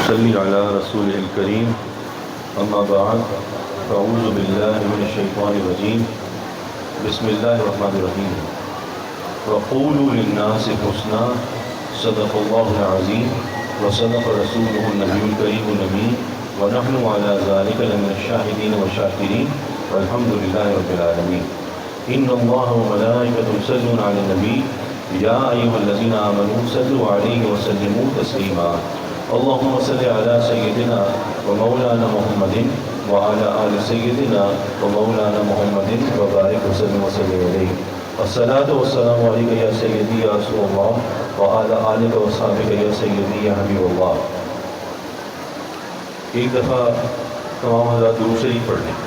نصلي على رسوله الكريم أما بعد فأعوذ بالله من الشيطان الرجيم بسم الله الرحمن الرحيم وقولوا للناس حسنا صدق الله العظيم وصدق رسوله النبي الكريم الأمين ونحن على ذلك لمن الشاهدين والشاكرين والحمد لله رب العالمين إن الله وملائكته يصلون على النبي يا أيها الذين آمنوا صلوا عليه وسلموا تسليما اللهم صل على سيدنا ومولانا محمد وعلى آل سيدنا ومولانا محمد وبارك وسلم عليه الصلاة والسلام عليك يا سيدي يا رسول الله وعلى آلك وصحبك يا سيدي يا حبيب الله. ایک دفعہ تمام حضرات درود شریف پڑھ لیں.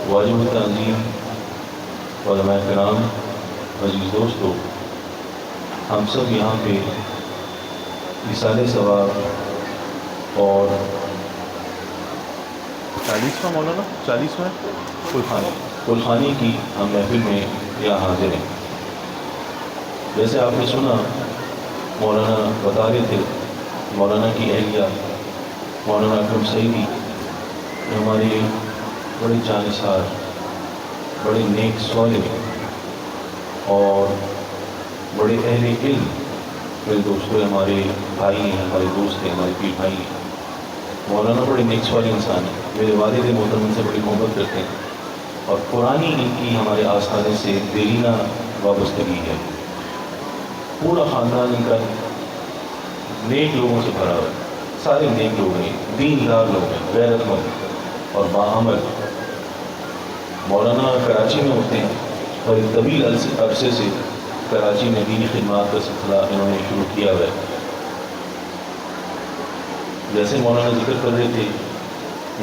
واجب التعظیم علماء کرام، عزیز دوستو، ہم سب یہاں پہ اِیصال ثواب اور 40واں مولانا 40واں کلخانی کی ہم محفل میں یہاں حاضر ہیں. جیسے آپ نے سنا مولانا بتا رہے تھے مولانا کی اہلیہ مولانا اکرم سعیدی ہماری بڑے جانثار، بڑے نیک صالح اور بڑے اہل علم میرے دوستوں، ہمارے بھائی ہیں، ہمارے دوست ہیں، ہمارے پیر بھائی ہیں. مولانا بڑے نیک صالح انسان ہیں، میرے والد محترم سے بڑی محبت کرتے ہیں اور پرانی ان کی ہمارے آستانے سے دیرینہ وابستگی ہے. پورا خاندان ان کا نیک لوگوں سے بھرا ہوا ہے، سارے نیک لوگ ہیں، دیندار لوگ ہیں، غیرت مند اور باعمل. مولانا کراچی میں ہوتے ہیں اور ایک طویل عرصے سے کراچی میں دینی خدمات کا سلسلہ انہوں نے شروع کیا ہوا ہے. جیسے مولانا ذکر کر رہے تھے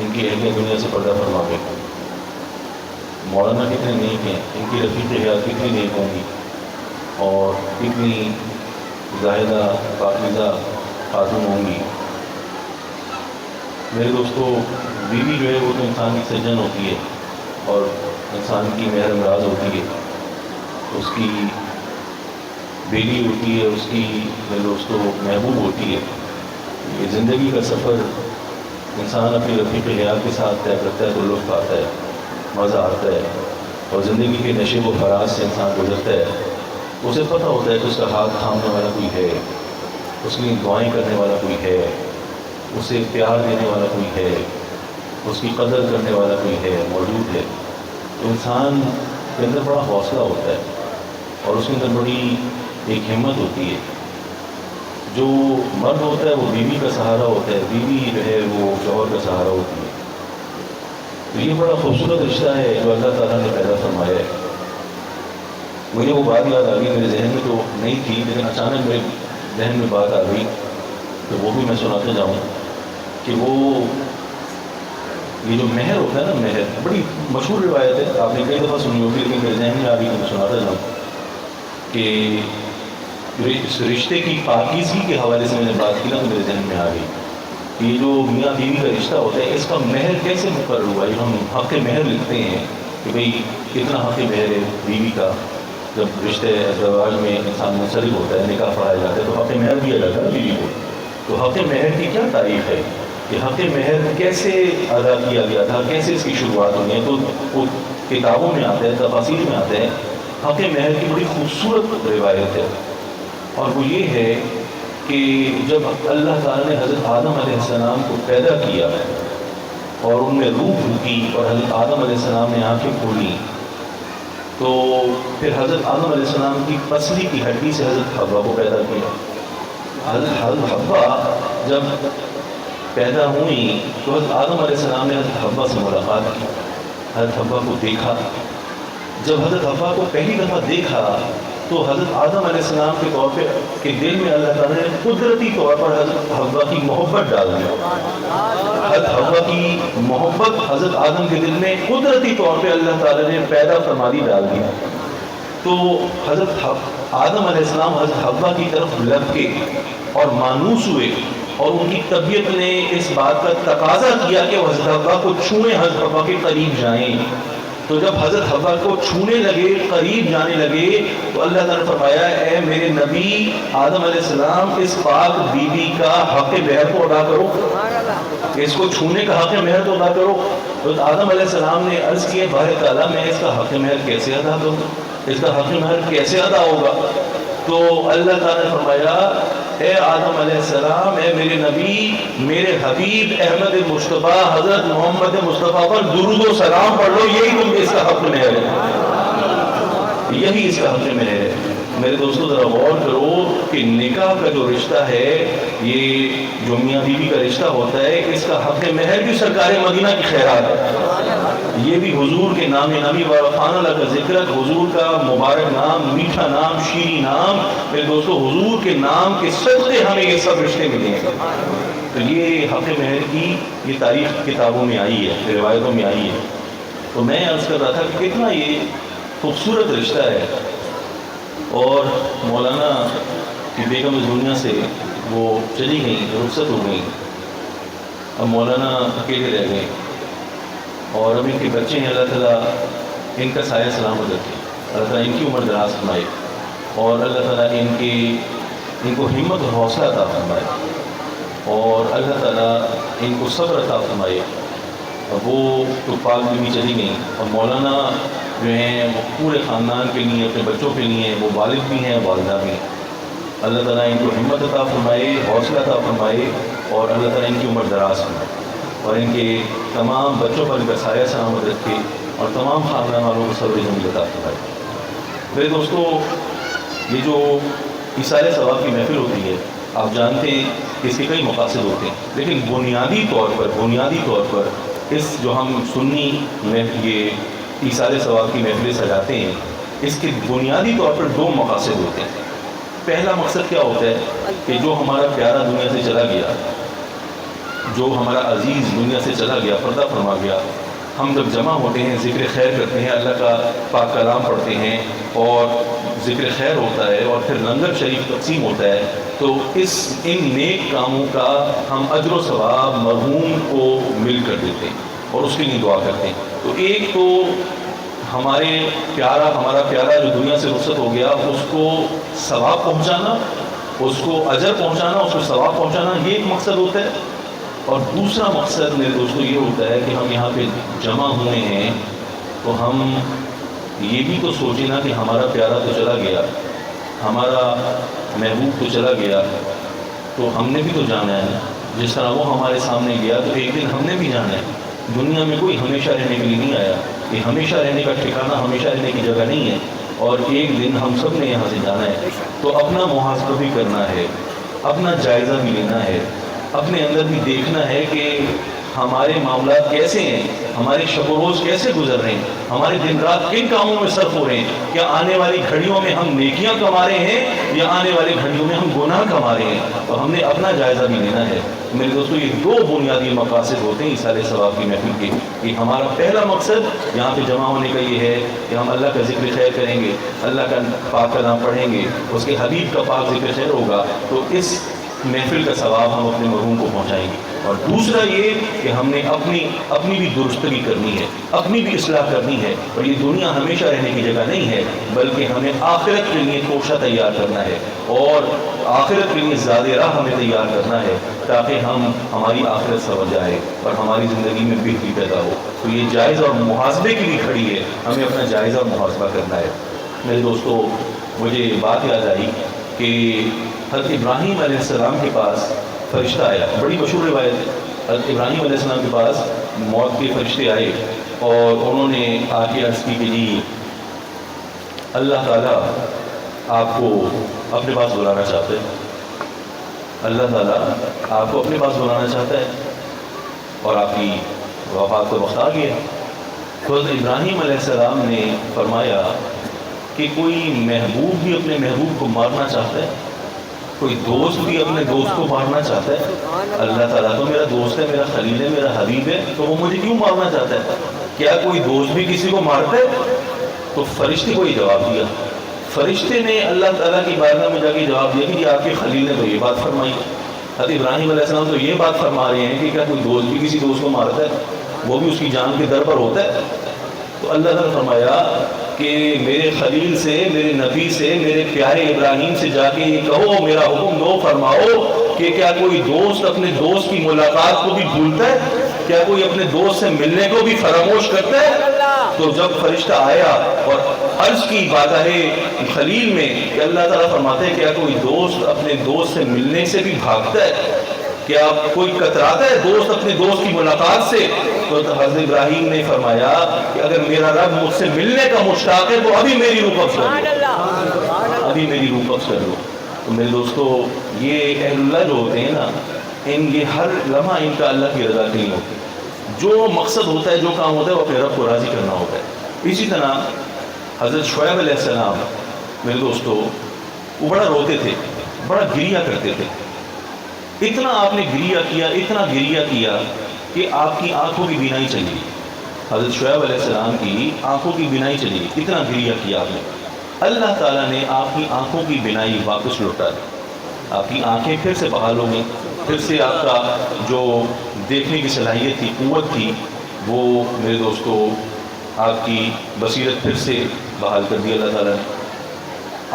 ان کی اہلیہ دنیا سے پردہ فرما گئے. مولانا کتنے نیک ہیں، ان کی رفیق حیات کتنی نیک ہوں گی اور کتنی زاہدہ پاکیزہ خاتون ہوں گی. میرے دوستو، بیوی جو ہے وہ تو انسان کی سجن ہوتی ہے اور انسان کی مہر امراض ہوتی ہے، اس کی بیوی ہوتی ہے، اس کی میرے دوستو محبوب ہوتی ہے. یہ زندگی کا سفر انسان اپنی رفیق حیات کے ساتھ طے کرتا ہے تو لطف آتا ہے، مزہ آتا ہے اور زندگی کے نشے و فراز سے انسان گزرتا ہے. اسے پتہ ہوتا ہے کہ اس کا ہاتھ تھامنے والا کوئی ہے، اس کی دعائیں کرنے والا کوئی ہے، اسے پیار دینے والا کوئی ہے، اس کی قدر کرنے والا کوئی ہے، موجود ہے. تو انسان کے اندر بڑا حوصلہ ہوتا ہے اور اس کے اندر بڑی ایک ہمت ہوتی ہے. جو مرد ہوتا ہے وہ بیوی کا سہارا ہوتا ہے، بیوی جو ہے وہ شوہر کا سہارا ہوتی ہے. تو یہ بڑا خوبصورت رشتہ ہے جو اللہ تعالیٰ نے پیدا فرمایا ہے. مجھے وہ بات یاد آ گئی، میرے ذہن میں تو نہیں تھی لیکن اچانک میرے ذہن میں بات آ گئی تو وہ بھی میں سناتے جاؤں کہ وہ یہ جو مہر ہوتا ہے نا، مہر بڑی مشہور روایت ہے، آپ نے کئی دفعہ سنی ہوگی لیکن میرے ذہن میں آ گئی تو میں سناتا جاؤں کہ اس رشتے کی پاکیزگی کے حوالے سے میں نے بات کی نا تو میرے ذہن میں آ گئی کہ یہ جو میاں بیوی کا رشتہ ہوتا ہے اس کا مہر کیسے مقرر ہوا. یہ ہم حق مہر لکھتے ہیں کہ بھئی کتنا حق مہر ہے بیوی کا. جب رشتے ازدواج میں انسان منسلک ہوتا ہے، نکاح پڑھایا جاتا ہے تو حق مہر دیا جاتا ہے بیوی کو. تو حق مہر کی کیا تاریخ ہے کہ حق مہر کیسے ادا کیا گیا تھا، کیسے اس کی شروعات ہوئی ہے. تو وہ کتابوں میں آتا ہے، تفاسیر میں آتا ہے. حق مہر کی بڑی خوبصورت روایت ہے اور وہ یہ ہے کہ جب اللہ تعالیٰ نے حضرت آدم علیہ السلام کو پیدا کیا اور ان میں روح پھوکی اور حضرت آدم علیہ السلام نے آنکھیں کھولی تو پھر حضرت آدم علیہ السلام کی پسلی کی ہڈی سے حضرت حوا کو پیدا کیا. حضرت حوا جب پیدا ہوئی تو حضرت آدم علیہ السلام نے حضرت حوا سے ملاقات کی، حضرت حوا کو دیکھا. جب حضرت حوا کو پہلی دفعہ دیکھا تو حضرت آدم علیہ السلام کے طور پہ کہ دل میں اللہ تعالیٰ نے قدرتی طور پر حضرت حوا کی محبت ڈال دی. حضرت حوا کی محبت حضرت آدم کے دل میں قدرتی طور پہ اللہ تعالیٰ نے پیدا فرما دی, ڈال دی. تو حضرت آدم علیہ السلام حضرت حوا کی طرف لپکے اور مانوس ہوئے, اور ان کی طبیعت نے اس بات کا تقاضا کیا کہ وہ حضرت حوا کو چھوئیں, حضرت حوا کے قریب جائیں. تو جب حضرت حوا کو چھونے لگے, قریب جانے لگے, تو اللہ تعالیٰ نے فرمایا اے میرے نبی آدم علیہ السلام اس پاک بیوی کا حق مہر کو ادا کرو, اس کو چھونے کا حق مہر تو ادا کرو. تو آدم علیہ السلام نے عرض کیا بارے تعالیٰ میں اس کا حق مہر کیسے ادا کروں, اس کا حق مہر کیسے ادا ہوگا؟ تو اللہ تعالیٰ نے فرمایا اے آدم علیہ السلام, اے میرے نبی, میرے حبیب احمد مصطفیٰ حضرت محمد مصطفیٰ پر درود و سلام پڑھ لو, یہی تم اس کا حق مہر ہے, یہی اس کا حق مہر ہے. میرے دوستو ذرا غور کرو کہ نکاح کا جو رشتہ ہے, یہ جو میاں بیوی کا رشتہ ہوتا ہے, اس کا حق مہر بھی سرکار مدینہ کی خیرات ہے. یہ بھی حضور کے نام نبی خان اللہ کا ذکر, حضور کا مبارک نام, میٹھا نام, شیریں نام. میرے دوستو حضور کے نام کے صدقے ہمیں یہ سب رشتے ملے ہیں. تو یہ حق مہر کی یہ تاریخ کتابوں میں آئی ہے, روایتوں میں آئی ہے. تو میں عرض کر رہا تھا کہ کتنا یہ خوبصورت رشتہ ہے. اور مولانا کی بیگم اس دنیا سے وہ چلی گئیں, رخصت ہو گئیں. اب مولانا اکیلے رہ گئے, اور اب ان کے بچے ہیں, اللہ تعالیٰ ان کا سایہ سلامت رکھے, اللہ تعالیٰ ان کی عمر دراز فرمائے, اور اللہ تعالیٰ ان کو ہمت اور حوصلہ عطا فرمائے, اور اللہ تعالیٰ ان کو صبر عطا فرمائے. اور وہ تو پاک بیوی چلی گئیں, اور مولانا جو ہیں وہ پورے خاندان کے لیے, اپنے بچوں کے لیے وہ والد بھی ہیں, والدہ بھی ہیں. اللہ تعالیٰ ان کو ہمت عطا فرمائے, حوصلہ عطا فرمائے, اور اللہ تعالیٰ ان کی عمر دراز فرمائے, اور ان کے تمام بچوں پر ان کا سایہ سلامت رکھے, اور تمام خاندان والوں کو صبر جمیل عطا فرمائے. میرے دوستو یہ جو ایثار ثواب کی محفل ہوتی ہے, آپ جانتے ہیں کہ اس کے کئی مقاصد ہوتے ہیں, لیکن بنیادی طور پر اس جو ہم سنی میں یہ ایثار ثواب کی محفلیں سجاتے ہیں, اس کے بنیادی طور پر دو مقاصد ہوتے ہیں. پہلا مقصد کیا ہوتا ہے کہ جو ہمارا پیارا دنیا سے چلا گیا, جو ہمارا عزیز دنیا سے چلا گیا, پردہ فرما گیا, ہم جب جمع ہوتے ہیں, ذکر خیر کرتے ہیں, اللہ کا پاک کلام پڑھتے ہیں, اور ذکر خیر ہوتا ہے, اور پھر لنگر شریف تقسیم ہوتا ہے, تو ان نیک کاموں کا ہم اجر و ثواب مرحوم کو مل کر دیتے ہیں, اور اس کے لیے دعا کرتے ہیں. تو ایک تو ہمارا پیارا جو دنیا سے رخصت ہو گیا, اس کو ثواب پہنچانا, اس کو اجر پہنچانا, اس کو ثواب پہنچانا, یہ ایک مقصد ہوتا ہے. اور دوسرا مقصد میرے دوستو یہ ہوتا ہے کہ ہم یہاں پہ جمع ہوئے ہیں, تو ہم یہ بھی تو سوچیں نا کہ ہمارا پیارا تو چلا گیا, ہمارا محبوب تو چلا گیا, تو ہم نے بھی تو جانا ہے. جس طرح وہ ہمارے سامنے گیا, تو ایک دن ہم نے بھی جانا ہے. دنیا میں کوئی ہمیشہ رہنے کے لیے نہیں آیا, یہ ہمیشہ رہنے کا ٹھکانہ, ہمیشہ رہنے کی جگہ نہیں ہے, اور ایک دن ہم سب نے یہاں سے جانا ہے. تو اپنا محاسبہ بھی کرنا ہے, اپنا جائزہ بھی لینا ہے, اپنے اندر بھی دیکھنا ہے کہ ہمارے معاملات کیسے ہیں, ہمارے شب و روز کیسے گزر رہے ہیں, ہمارے دن رات کن کاموں میں صرف ہو رہے ہیں. کیا آنے والی گھڑیوں میں ہم نیکیاں کما رہے ہیں, یا آنے والی گھڑیوں میں ہم گناہ کما رہے ہیں؟ تو ہم نے اپنا جائزہ بھی لینا ہے. میرے دوستو یہ دو بنیادی مقاصد ہوتے ہیں ایثار ثواب کی محفل کے. کہ ہمارا پہلا مقصد یہاں پہ جمع ہونے کا یہ ہے کہ ہم اللہ کا ذکر خیر کریں گے, اللہ کا پاک کلام پڑھیں گے, اس کے حبیب کا پاک ذکر خیر ہوگا, تو اس محفل کا ثواب ہم اپنے مرحوم کو پہنچائیں گے. اور دوسرا یہ کہ ہم نے اپنی بھی درستگی کرنی ہے, اپنی بھی اصلاح کرنی ہے. اور یہ دنیا ہمیشہ رہنے کی جگہ نہیں ہے, بلکہ ہمیں آخرت کے لیے توشہ تیار کرنا ہے, اور آخرت کے لیے زیادہ راہ ہمیں تیار کرنا ہے, تاکہ ہماری آخرت سنور جائے اور ہماری زندگی میں بہتری پیدا ہو. تو یہ جائزہ اور محاسبے کے لیے کھڑی ہے, ہمیں اپنا جائزہ اور محاسبہ کرنا ہے. میرے دوستو مجھے بات یاد آئی کہ حضرت ابراہیم علیہ السلام کے پاس فرشتہ آیا. بڑی مشہور روایت ہے. حضرت ابراہیم علیہ السلام کے پاس موت کے فرشتے آئے, اور انہوں نے آ کے عرض کی کہ جی اللہ تعالیٰ آپ کو اپنے پاس بلانا چاہتے ہیں, اللہ تعالیٰ آپ کو اپنے پاس بلانا چاہتا ہے, اور آپ کی وفات کو وقت آ گیا. تو حضرت ابراہیم علیہ السلام نے فرمایا کہ کوئی محبوب بھی اپنے محبوب کو مارنا چاہتا ہے؟ کوئی دوست بھی اپنے دوست کو مارنا چاہتا ہے؟ اللہ تعالیٰ تو میرا دوست ہے، میرا خلیل ہے، میرا حبیب ہے، تو وہ مجھے کیوں مارنا چاہتا ہے؟ کیا کوئی دوست بھی کسی کو مارتا ہے؟ تو فرشتے کو یہ جواب دیا، فرشتے نے اللہ تعالیٰ کی بارگاہ میں جا کے جواب دیا کہ یہ آپ کے خلیل نے تو یہ بات فرمائی، حضرت ابراہیم علیہ السلام تو یہ بات فرما رہے ہیں کہ کیا کوئی دوست بھی کسی دوست کو مارتا ہے، وہ بھی اس کی جان کے در پر ہوتا ہے؟ تو اللہ تعالیٰ نے فرمایا کہ میرے خلیل سے، میرے نبی سے، میرے پیارے ابراہیم سے جا کے یہ کہو، میرا حکم دو، فرماؤ کہ کیا کوئی دوست اپنے دوست کی ملاقات کو بھی بھولتا ہے؟ کیا کوئی اپنے دوست سے ملنے کو بھی فراموش کرتا ہے؟ تو جب فرشتہ آیا اور عرض کی بارگاہ خلیل میں کہ اللہ تعالیٰ فرماتے ہیں کیا کوئی دوست اپنے دوست سے ملنے سے بھی بھاگتا ہے؟ کیا کوئی کتراتا ہے دوست اپنے دوست کی ملاقات سے؟ تو حضرت ابراہیم نے فرمایا کہ اگر میرا رب مجھ سے ملنے کا مشتاق ہے تو ابھی میری روح قبض کر لو، ابھی میری روح قبض کر لو۔ تو میرے دوستو، یہ اہل اللہ جو ہوتے ہیں نا، یہ ہر لمحہ ان کا اللہ کی رضا کے لیے ہوتا ہے، جو مقصد ہوتا ہے، جو کام ہوتا ہے، وہ اپنے رب کو راضی کرنا ہوتا ہے۔ اسی طرح حضرت شعیب علیہ السلام میرے دوستو، وہ بڑا روتے تھے، بڑا گریہ کرتے تھے، اتنا آپ نے گریہ کیا، اتنا گریہ کیا کہ آپ کی آنکھوں کی بینائی چلی گئی۔ حضرت شعیب علیہ السلام کی آنکھوں کی بینائی چلی گئی، اتنا گریہ کیا آپ نے۔ اللہ تعالیٰ نے آپ کی آنکھوں کی بینائی واپس لوٹا دی، آپ کی آنکھیں پھر سے بحال ہو گئیں، پھر سے آپ کا جو دیکھنے کی صلاحیت تھی، قوت تھی، وہ میرے دوستو آپ کی بصیرت پھر سے بحال کر دی اللہ تعالیٰ نے۔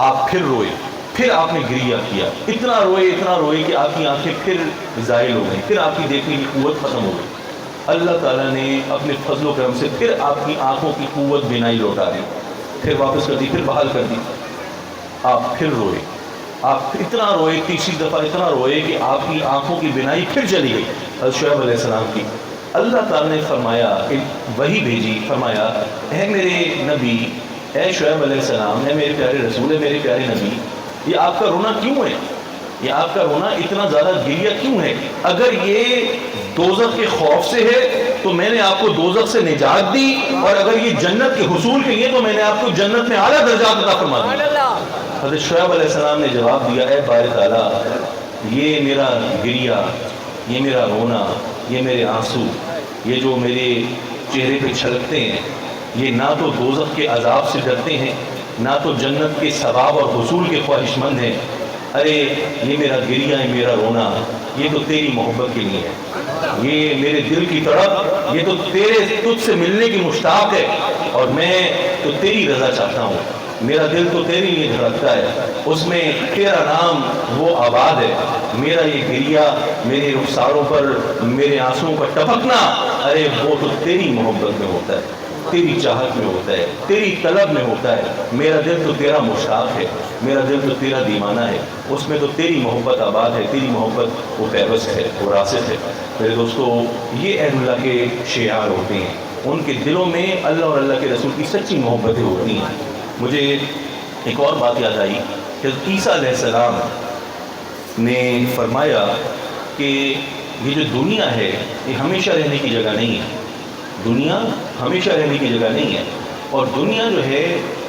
آپ پھر روئے، پھر آپ نے گریہ کیا، اتنا روئے کہ آپ کی آنکھیں پھر زائل ہو گئیں، پھر آپ کی دیکھنے کی قوت ختم ہو گئی۔ اللہ تعالیٰ نے اپنے فضل و کرم سے پھر آپ کی آنکھوں کی قوت بینائی لوٹا دی، پھر واپس کر دی، پھر بحال کر دی۔ آپ پھر روئے، آپ اتنا روئے، تیسری دفعہ اتنا روئے کہ آپ کی آنکھوں کی بینائی پھر چلی گئی حضرت شعیب علیہ السلام کی۔ اللہ تعالیٰ نے فرمایا، وہی بھیجی، فرمایا اے میرے نبی، اے شعیب علیہ السلام، اے میرے پیارے رسول، اے میرے پیارے نبی، یہ آپ کا رونا کیوں ہے؟ یہ آپ کا رونا اتنا زیادہ گریہ کیوں ہے؟ اگر یہ دوزخ کے خوف سے ہے تو میں نے آپ کو دوزخ سے نجات دی، اور اگر یہ جنت کے حصول کے لیے تو میں نے آپ کو جنت میں اعلیٰ درجات عطا فرما دی۔ حضرت شعیب علیہ السلام نے جواب دیا، اے بار تعالیٰ، یہ میرا گریہ، یہ میرا رونا، یہ میرے آنسو، یہ جو میرے چہرے پہ چھلکتے ہیں، یہ نہ تو دوزخ کے عذاب سے ڈرتے ہیں، نہ تو جنت کے ثواب اور حصول کے خواہش مند ہیں۔ ارے یہ میرا گریہ، یہ میرا رونا، یہ تو تیری محبت کے لیے ہے، یہ میرے دل کی تڑپ، یہ تو تجھ سے ملنے کی مشتاق ہے، اور میں تو تیری رضا چاہتا ہوں، میرا دل تو تیرے لیے دھڑکتا ہے، اس میں تیرا نام وہ آباد ہے۔ میرا یہ گریہ، میرے رخساروں پر میرے آنسوؤں کا ٹپکنا، ارے وہ تو تیری محبت میں ہوتا ہے، تیری چاہت میں ہوتا ہے، تیری طلب میں ہوتا ہے۔ میرا دل تو تیرا مشتاق ہے، میرا دل تو تیرا دیوانہ ہے، اس میں تو تیری محبت آباد ہے، تیری محبت وہ پیوست ہے، وہ راسخ ہے۔ میرے دوستو، یہ اہل اللہ کے شعار ہوتے ہیں، ان کے دلوں میں اللہ اور اللہ کے رسول کی سچی محبتیں ہوتی ہیں۔ مجھے ایک اور بات یاد آئی کہ عیسیٰ علیہ السلام نے فرمایا کہ یہ جو دنیا ہے یہ ہمیشہ رہنے کی جگہ نہیں ہے، دنیا ہمیشہ رہنے کی جگہ نہیں ہے، اور دنیا جو ہے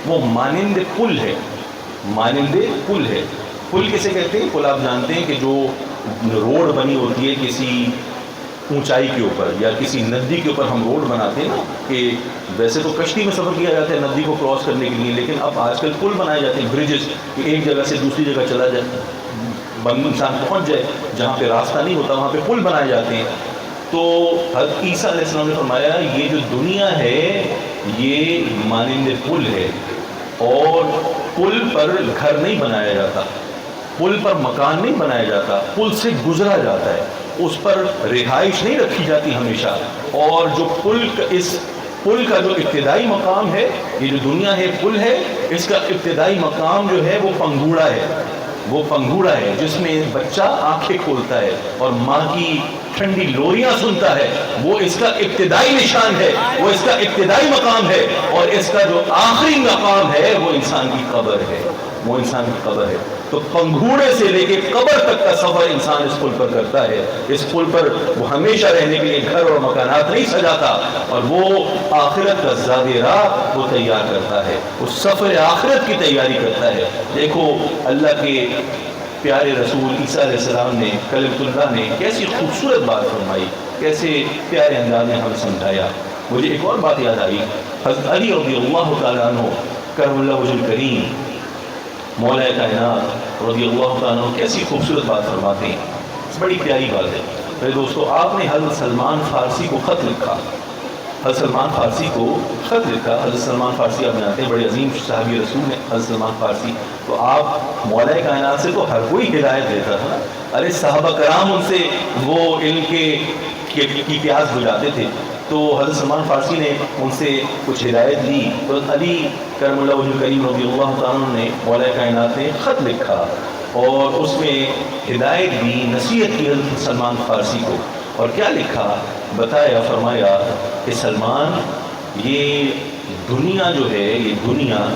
وہ مانند پل ہے، مانند پل ہے۔ پل کسے کہتے ہیں؟ پل آپ جانتے ہیں کہ جو روڈ بنی ہوتی ہے کسی اونچائی کے اوپر یا کسی ندی کے اوپر ہم روڈ بناتے ہیں نا، کہ ویسے تو کشتی میں سفر کیا جاتا ہے ندی کو کراس کرنے کے لیے، لیکن اب آج کل پل بنائے جاتے ہیں، بریجز، کہ ایک جگہ سے دوسری جگہ چلا جائے، انسان پہنچ جائے، جہاں پہ راستہ نہیں ہوتا وہاں پہ پل بنائے جاتے ہیں۔ تو حضرت عیسیٰ علیہ السلام نے فرمایا یہ جو دنیا ہے یہ مانند پل ہے، اور پل پر گھر نہیں بنایا جاتا، پل پر مکان نہیں بنایا جاتا، پل سے گزرا جاتا ہے، اس پر رہائش نہیں رکھی جاتی ہمیشہ۔ اور جو اس پل کا جو ابتدائی مقام ہے، یہ جو دنیا ہے پل ہے، اس کا ابتدائی مقام جو ہے وہ پنگھوڑا ہے، وہ پنگھوڑا ہے جس میں بچہ آنکھیں کھولتا ہے اور ماں کی ٹھنڈی لوریاں سنتا ہے، وہ اس کا ابتدائی نشان ہے، وہ اس کا ابتدائی مقام ہے، اور اس کا جو آخری مقام ہے وہ انسان کی قبر ہے، وہ انسان کی قبر ہے۔ تو پنگھوڑے سے لے کے قبر تک کا سفر انسان اس پل پر کرتا ہے. اس پل پر وہ ہمیشہ رہنے کے لیے گھر اور مکانات نہیں سجاتا, اور وہ آخرت کا زاد راہ وہ تیار کرتا ہے, اس سفر آخرت کی تیاری کرتا ہے. دیکھو اللہ کے پیارے رسول عیسیٰ علیہ السلام نے, کلمۃ اللہ نے کیسی خوبصورت بات فرمائی, کیسے پیارے انداز میں ہمیں سمجھایا. مجھے ایک اور بات یاد آئی, حضرت علی رضی اللہ تعالیٰ عنہ کرم اللہ وجہ الکریم مولا کائنات رضی اللہ تعالیٰ عنہ کیسی خوبصورت بات فرماتے ہیں, بڑی پیاری بات ہے. میرے دوستو, آپ نے حضرت سلمان فارسی کو خط لکھا, حضرت سلمان فارسی کو خط لکھا. حضرت سلمان فارسی آپ جانتے ہیں بڑے عظیم صحابی رسول ہیں حضرت سلمان فارسی. تو آپ مولا کائنات سے تو ہر کوئی ہدایت دیتا تھا. ارے صحابہ کرام ان سے وہ علم کی پیاس بجھاتے تھے, تو حضرت سلمان فارسی نے ان سے کچھ ہدایت دی. تو علی کرم اللہ وجہ الکریم رضی اللہ تعالیٰ نے مولا کائنات نے خط لکھا اور اس میں ہدایت دی, نصیحت کی حضرت سلمان فارسی کو. اور کیا لکھا, بتایا, فرمایا کہ سلمان, یہ دنیا جو ہے, یہ دنیا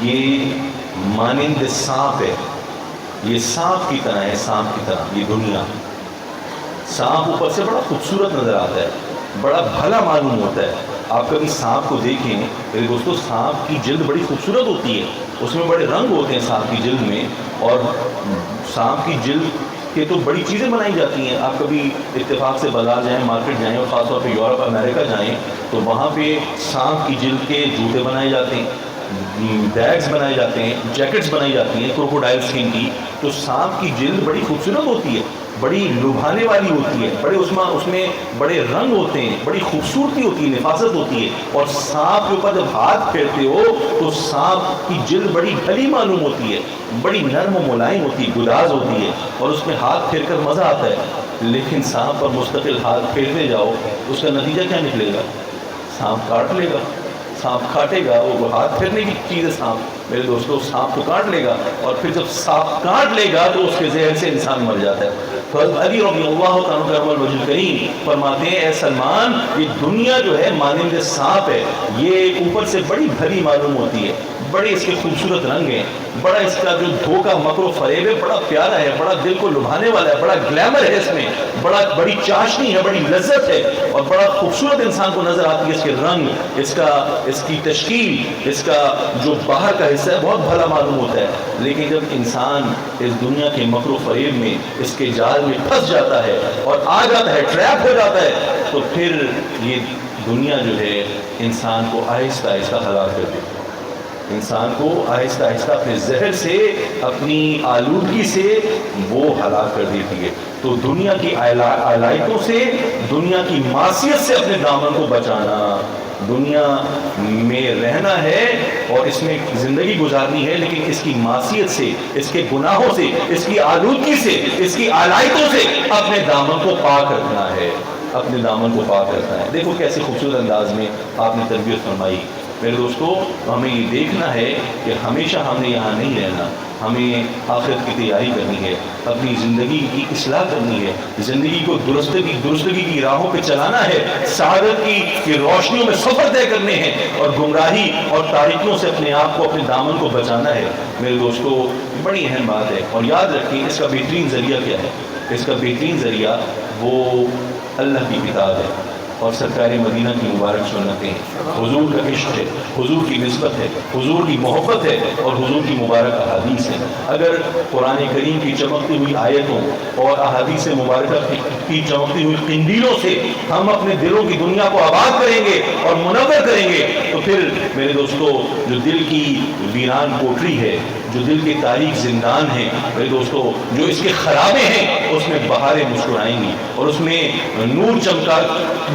یہ مانند سانپ ہے, یہ سانپ کی طرح ہے, سانپ کی طرح یہ دنیا. سانپ اوپر سے بڑا خوبصورت نظر آتا ہے, بڑا بھلا معلوم ہوتا ہے. آپ کبھی سانپ کو دیکھیں میرے دوستو, سانپ کی جلد بڑی خوبصورت ہوتی ہے, اس میں بڑے رنگ ہوتے ہیں سانپ کی جلد میں, اور سانپ کی جلد کے تو بڑی چیزیں بنائی جاتی ہیں. آپ کبھی اتفاق سے بازار جائیں, مارکیٹ جائیں, اور خاص طور پہ یورپ امریکہ جائیں, تو وہاں پہ سانپ کی جلد کے جوتے بنائے جاتے ہیں, بیگز بنائے جاتے ہیں, جیکٹس بنائی جاتی ہیں کروکوڈائل اسکن کی. تو سانپ کی جلد بڑی خوبصورت ہوتی ہے, بڑی لبھانے والی ہوتی ہے, بڑے اس میں بڑے رنگ ہوتے ہیں, بڑی خوبصورتی ہوتی ہے, نفاست ہوتی ہے. اور سانپ کے اوپر جب ہاتھ پھیرتے ہو تو سانپ کی جلد بڑی بھلی معلوم ہوتی ہے, بڑی نرم و ملائم ہوتی ہے, گداز ہوتی ہے, اور اس میں ہاتھ پھیر کر مزہ آتا ہے. لیکن سانپ پر مستقل ہاتھ پھیرتے جاؤ, اس کا نتیجہ کیا نکلے گا؟ سانپ کاٹ لے گا, سانپ کاٹے گا. وہ ہاتھ پھیرنے کی چیز ہے سانپ میرے دوستو, سانپ کو کاٹ لے گا, اور پھر جب سانپ کاٹ لے گا تو اس کے زہر سے انسان مر جاتا ہے. تو حضرت علی رضی اللہ تعالیٰ وجہ کریم فرماتے ہیں, اے سلمان, یہ دنیا جو ہے مانند سانپ ہے, یہ اوپر سے بڑی بھلی معلوم ہوتی ہے, بڑے اس کے خوبصورت رنگ ہیں, بڑا اس کا جو دھوکہ مکر و فریب ہے بڑا پیارا ہے, بڑا دل کو لبھانے والا ہے, بڑا گلیمر ہے اس میں, بڑی چاشنی ہے, بڑی لذت ہے, اور بڑا خوبصورت انسان کو نظر آتی ہے. اس کے رنگ, اس کی تشکیل, اس کا جو باہر کا حصہ ہے بہت بھلا معلوم ہوتا ہے. لیکن جب انسان اس دنیا کے مکر و فریب میں, اس کے جال میں پھنس جاتا ہے اور آ جاتا ہے, ٹریپ ہو جاتا ہے, تو پھر یہ دنیا جو ہے انسان کو آہستہ آہستہ ہلاک کر دیتی ہے. انسان کو آہستہ آہستہ اپنے زہر سے, اپنی آلودگی سے وہ ہلاک کر دیتی ہے. تو دنیا کی علائقوں سے, دنیا کی معصیت سے اپنے دامن کو بچانا, دنیا میں رہنا ہے اور اس میں زندگی گزارنی ہے, لیکن اس کی معصیت سے, اس کے گناہوں سے, اس کی آلودگی سے, اس کی علائقوں سے اپنے دامن کو پاک رکھنا ہے, اپنے دامن کو پاک رکھنا ہے. دیکھو کیسے خوبصورت انداز میں آپ نے تربیت فرمائی. میرے دوستو, ہمیں یہ دیکھنا ہے کہ ہمیشہ ہم نے یہاں نہیں رہنا, ہمیں آخرت کی تیاری کرنی ہے, اپنی زندگی کی اصلاح کرنی ہے, زندگی کو درستگی کی راہوں پہ چلانا ہے, سعادت کی روشنیوں میں سفر طے کرنے ہیں, اور گمراہی اور تاریکیوں سے اپنے آپ کو, اپنے دامن کو بچانا ہے. میرے دوستو, بڑی اہم بات ہے, اور یاد رکھیں اس کا بہترین ذریعہ کیا ہے. اس کا بہترین ذریعہ وہ اللہ کی کتاب ہے اور سرکار مدینہ کی مبارک سنتیں, حضور کا عشق ہے, حضور کی نسبت ہے, حضور کی محبت ہے, اور حضور کی مبارک احادیث ہے. اگر قرآن کریم کی چمکتی ہوئی آیتوں اور احادیث مبارکہ کی چمکتی ہوئی قندیلوں سے ہم اپنے دلوں کی دنیا کو آباد کریں گے اور منور کریں گے, تو پھر میرے دوستو جو دل کی ویران کوٹری ہے, جو دل کے تاریک زندان ہیں, میرے دوستو جو اس کے خرابے ہیں, اس میں بہاریں مسکرائیں گی اور اس میں نور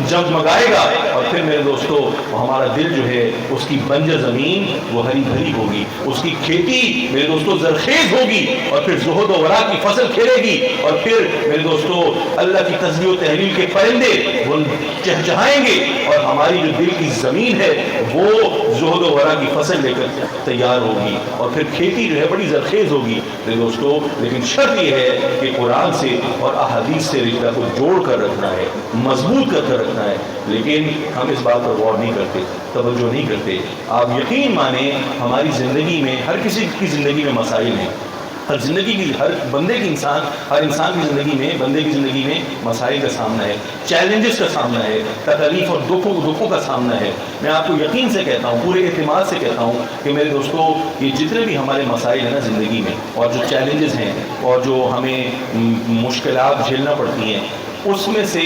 جگمگائے گا. اور پھر میرے دوستو ہمارا دل جو ہے, اس کی بنجر زمین وہ ہری بھری ہوگی, اس کی کھیتی میرے دوستو زرخیز ہوگی, اور پھر زہد و ورع کی فصل کھلے گی, اور پھر میرے دوستو اللہ کی تسبیح و تحلیل کے پرندے وہ چہچہائیں گے, اور ہماری جو دل کی زمین ہے وہ زہد و ورع کی فصل لے کر تیار ہوگی, اور پھر کھیتی جو ہے بڑی زرخیز ہوگی میرے دوستو. لیکن شرط یہ ہے کہ قرآن سے اور احادیث سے رشتہ کو جوڑ کر رکھنا ہے, مضبوط کر رکھنا ہے. لیکن ہم اس بات پر غور نہیں کرتے, توجہ نہیں کرتے. آپ یقین مانیں ہماری زندگی میں, ہر کسی کی زندگی میں مسائل ہیں, ہر زندگی کی، ہر بندے کی ہر انسان کی زندگی میں، بندے کی زندگی میں مسائل کا سامنا ہے، چیلنجز کا سامنا ہے، تکلیف اور دکھوں کا سامنا ہے۔ میں آپ کو یقین سے کہتا ہوں، پورے اعتماد سے کہتا ہوں کہ میرے دوستو، یہ جتنے بھی ہمارے مسائل ہیں نا زندگی میں، اور جو چیلنجز ہیں اور جو ہمیں مشکلات جھیلنا پڑتی ہیں، اس میں سے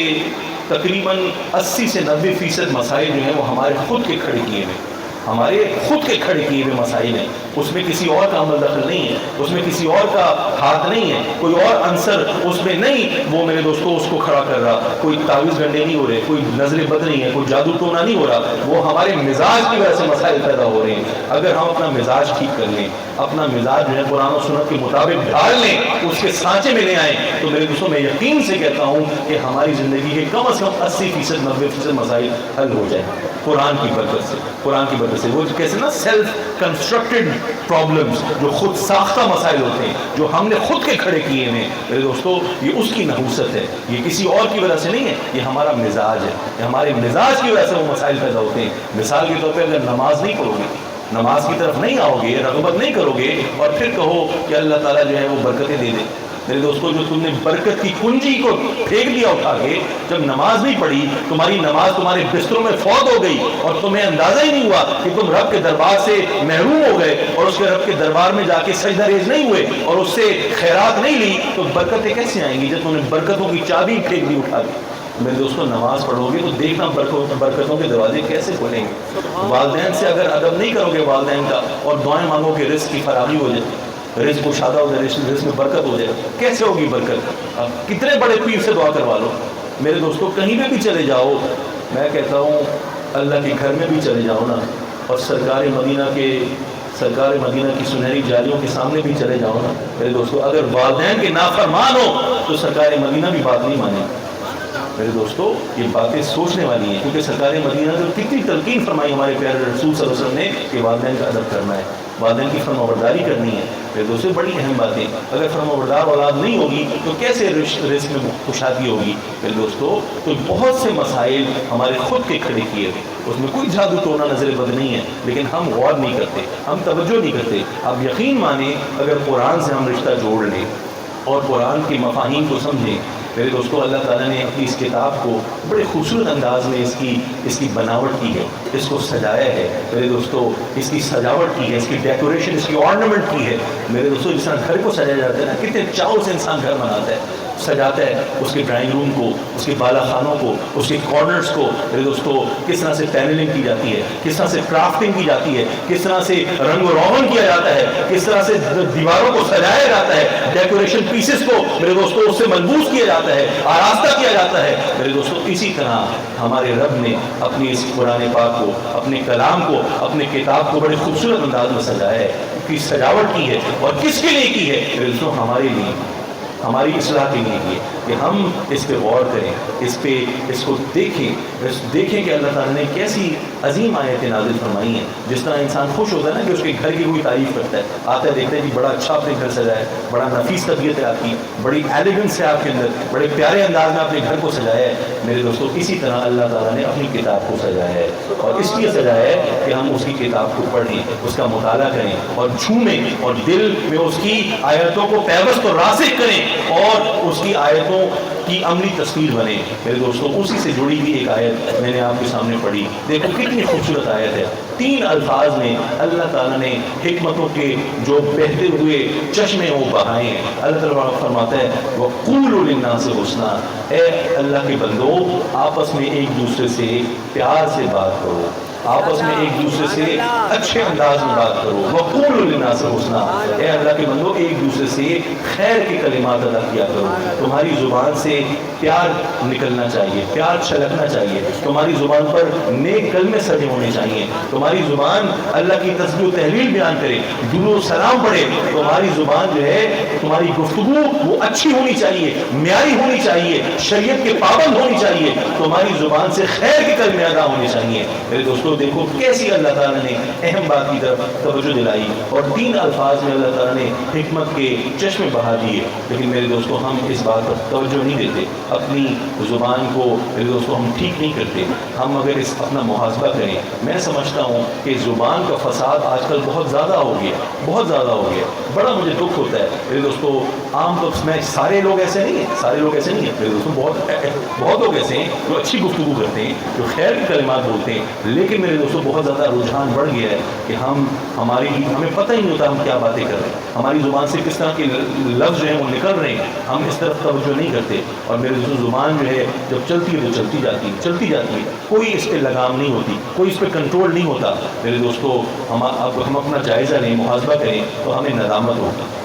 تقریباً 80 سے 90% مسائل جو ہیں وہ ہمارے خود کے کھڑے کیے ہیں، ہمارے خود کے کھڑے کیے ہوئے مسائل ہیں۔ اس میں کسی اور کا عمل دخل نہیں ہے، اس میں کسی اور کا ہاتھ نہیں ہے، کوئی اور عنصر اس میں نہیں وہ میرے دوستوں اس کو کھڑا کر رہا، کوئی تعویذ گنڈے نہیں ہو رہے، کوئی نظر بد نہیں ہے، کوئی جادو ٹونا نہیں ہو رہا، وہ ہمارے مزاج کی وجہ سے مسائل پیدا ہو رہے ہیں۔ اگر ہم اپنا مزاج ٹھیک کر لیں، اپنا مزاج جو ہے قرآن و سنت کے مطابق ڈھال لیں، اس کے سانچے میں لے آئیں، تو میرے دوستوں میں یقین سے کہتا ہوں کہ ہماری زندگی کے کم از کم 80% 90% مسائل حل ہو جائیں قرآن کی برکت سے، قرآن کی برکت سے۔ وہ کیسے نا سیلف کنسٹرکٹڈ پرابلمز، جو خود ساختہ مسائل ہوتے ہیں، جو ہم نے خود کے کھڑے کیے ہیں میرے دوستو، یہ اس کی نحوست ہے، یہ کسی اور کی وجہ سے نہیں ہے، یہ ہمارا مزاج ہے، یہ ہمارے مزاج کی وجہ سے وہ مسائل پیدا ہوتے ہیں۔ مثال کے طور پہ اگر نماز نہیں پڑھو گے، نماز کی طرف نہیں آؤ گے، رغبت نہیں کرو گے، اور پھر کہو کہ اللہ تعالیٰ جو ہے وہ برکتیں دے دے، میرے دوستو، جو تم نے برکت کی کنجی کو پھینک دیا اٹھا کے، جب نماز نہیں پڑھی، تمہاری نماز تمہارے بستروں میں فوت ہو گئی اور تمہیں اندازہ ہی نہیں ہوا کہ تم رب کے دربار سے محروم ہو گئے، اور اس کے رب کے دربار میں جا کے سجدہ ریز نہیں ہوئے اور اس سے خیرات نہیں لی، تو برکتیں کیسے آئیں گی جب تم نے برکتوں کی چابی پھینک دی اٹھا کے؟ میرے دوستوں، نماز پڑھو گے تو دیکھنا برکتوں کے دروازے کیسے کھولیں گے۔ والدین سے اگر ادب نہیں کرو گے والدین کا، اور دعائیں مانگو کہ رزق کی فراغی ہو جائے، رزق کشادہ ہو جائے، رزق میں برکت ہو جائے، کیسے ہوگی برکت؟ اب کتنے بڑے پیر سے دعا کروا لو، میرے دوستوں کہیں پہ بھی چلے جاؤ، میں کہتا ہوں اللہ کے گھر میں بھی چلے جاؤ نا، اور سرکار مدینہ کی سنہری جالیوں کے سامنے بھی چلے جاؤ نا، میرے دوستوں اگر والدین کے نافرمان ہو تو سرکار مدینہ بھی بات نہیں مانے۔ میرے دوستو، یہ باتیں سوچنے والی ہیں، کیونکہ سرکار مدینہ نے کتنی تلقین فرمائی ہمارے پیارے رسول صلی اللہ علیہ وسلم نے کہ والدین کا ادب کرنا ہے، والدین کی فرمانبرداری کرنی ہے۔ میرے دوستو، بڑی اہم باتیں، اگر فرمانبردار اولاد نہیں ہوگی تو کیسے رزق میں کشادگی ہوگی؟ میرے دوستو، تو بہت سے مسائل ہمارے خود کے کھڑے کیے ہوئے، اس میں کوئی جادو ٹونا نظر بد نہیں ہے، لیکن ہم غور نہیں کرتے، ہم توجہ نہیں کرتے۔ آپ یقین مانیں، اگر قرآن سے ہم رشتہ جوڑ لیں اور قرآن کے مفاہیم کو سمجھیں، میرے دوستو، اللہ تعالیٰ نے اپنی اس کتاب کو بڑے خوبصورت انداز میں اس کی بناوٹ کی ہے، اس کو سجایا ہے، میرے دوستو، اس کی سجاوٹ کی ہے، اس کی ڈیکوریشن، اس کی آرنامنٹ کی ہے۔ میرے دوستو، جس طرح گھر کو سجایا جاتا ہے نا، کتنے چاؤ سے انسان گھر بناتا ہے، سجاتا ہے، اس کے ڈرائنگ روم کو، اس کے بالا خانوں کو، اس کے کارنرز کو، میرے دوستو، کس طرح سے پینلنگ کی جاتی ہے، کس طرح سے کرافٹنگ کی جاتی ہے، کس طرح سے رنگ و روغن کیا جاتا ہے، کس طرح سے دیواروں کو سجایا جاتا ہے، ڈیکوریشن پیسز کو میرے دوستو اس سے ملبوس کیا جاتا ہے، آراستہ کیا جاتا ہے۔ میرے دوستو، اسی طرح ہمارے رب نے اپنی اس قرآن پاک کو، اپنے کلام کو، اپنے کتاب کو بڑے خوبصورت انداز میں سجایا ہے، اس کی سجاوٹ کی ہے، اور کس کے لیے کی ہے؟ میرے دوستو، ہمارے لیے، ہماری اصلاح کے لیے کی ہے، کہ ہم اس پہ غور کریں، اس کو دیکھیں کہ اللہ تعالیٰ نے کیسی عظیم آیتیں نازل فرمائی ہیں۔ جس طرح انسان خوش ہوتا ہے نا کہ اس کے گھر کی کوئی تعریف کرتا ہے، آتا ہے دیکھتا ہے کہ بڑا اچھا آپ نے گھر سجایا ہے، بڑا نفیس طبیعت ہے آپ کی، بڑی ایلیگنس ہے آپ کے اندر، بڑے پیارے انداز میں اپنے گھر کو سجایا ہے۔ میرے دوستو، اسی طرح اللہ تعالیٰ نے اپنی کتاب کو سجایا ہے، اور اس لیے سجایا ہے کہ ہم اس کی کتاب کو پڑھیں، اس کا مطالعہ کریں اور جھومیں، اور دل میں اس کی آیتوں کو پیوست و راسخ کریں، اور اس کی آیتوں کی عملی تصویر بنے۔ میرے دوستوں، اسی سے جڑی ہوئی ایک آیت میں نے آپ کے سامنے پڑھی، دیکھو کتنی خوبصورت آیت ہے۔ 3 الفاظ میں اللہ تعالیٰ نے حکمتوں کے جو بہتے ہوئے چشمے وہ بہائے ہیں۔ اللہ تعالیٰ فرماتا ہے وَقُولُوا لِلنَّاسِ حُسْنًا، اے اللہ کے بندو، آپس میں ایک دوسرے سے پیار سے بات کرو، آپس میں ایک دوسرے سے اچھے انداز میں بات کرو۔ وَقُولُوا لِلنَّاسِ حُسْنًا، اے اللہ کے بندو، ایک دوسرے سے خیر کے کلمات ادا کیا کرو۔ تمہاری زبان سے پیار نکلنا چاہیے، پیار چھلکنا چاہیے، تمہاری زبان پر نیک کلمے سجے ہونے چاہیے، تمہاری زبان اللہ کی تسبیح و تحلیل بیان کرے، درود و سلام پڑھے، تمہاری زبان جو ہے، تمہاری گفتگو وہ اچھی ہونی چاہیے، معیاری ہونی چاہیے، شریعت کے پابند ہونی چاہیے، تمہاری زبان سے خیر کے کلمے ادا ہونے چاہیے۔ میرے دوستو، دیکھو کیسی اللہ تعالیٰ نے اہم بات کی طرف توجہ دلائی اور 3 الفاظ میں اللہ تعالیٰ نے حکمت کے چشمے بہا دیے. لیکن میرے دوستو ہم اس بات پر توجہ نہیں دیتے, اپنی زبان کو میرے دوستو ہم ٹھیک نہیں کرتے. ہم اگر اس اپنا محاسبہ کریں, میں سمجھتا ہوں کہ زبان کا فساد آج کل بہت زیادہ ہو گیا, بہت زیادہ ہو گیا. بڑا مجھے دکھ ہوتا ہے میرے دوستو. عام طور میں سارے لوگ ایسے نہیں ہیں, سارے لوگ ایسے نہیں ہیں میرے دوستو, بہت لوگ ایسے ہیں جو اچھی گفتگو کرتے ہیں, جو خیر کی کلمات بولتے ہیں. لیکن میرے دوستو بہت زیادہ رجحان بڑھ گیا ہے کہ ہمیں پتہ ہی نہیں ہوتا ہم کیا باتیں کر رہے ہیں, ہماری زبان سے کس طرح کے لفظ جو ہیں وہ نکل رہے ہیں, ہم اس طرف توجہ نہیں کرتے. اور میرے دوستو زبان جو ہے جب چلتی ہے تو چلتی جاتی ہے, کوئی اس پہ لگام نہیں ہوتی, کوئی اس پہ کنٹرول نہیں ہوتا. میرے دوستو ہم اپنا جائزہ لیں, محاسبہ کریں تو ہمیں ندامت ہوگی.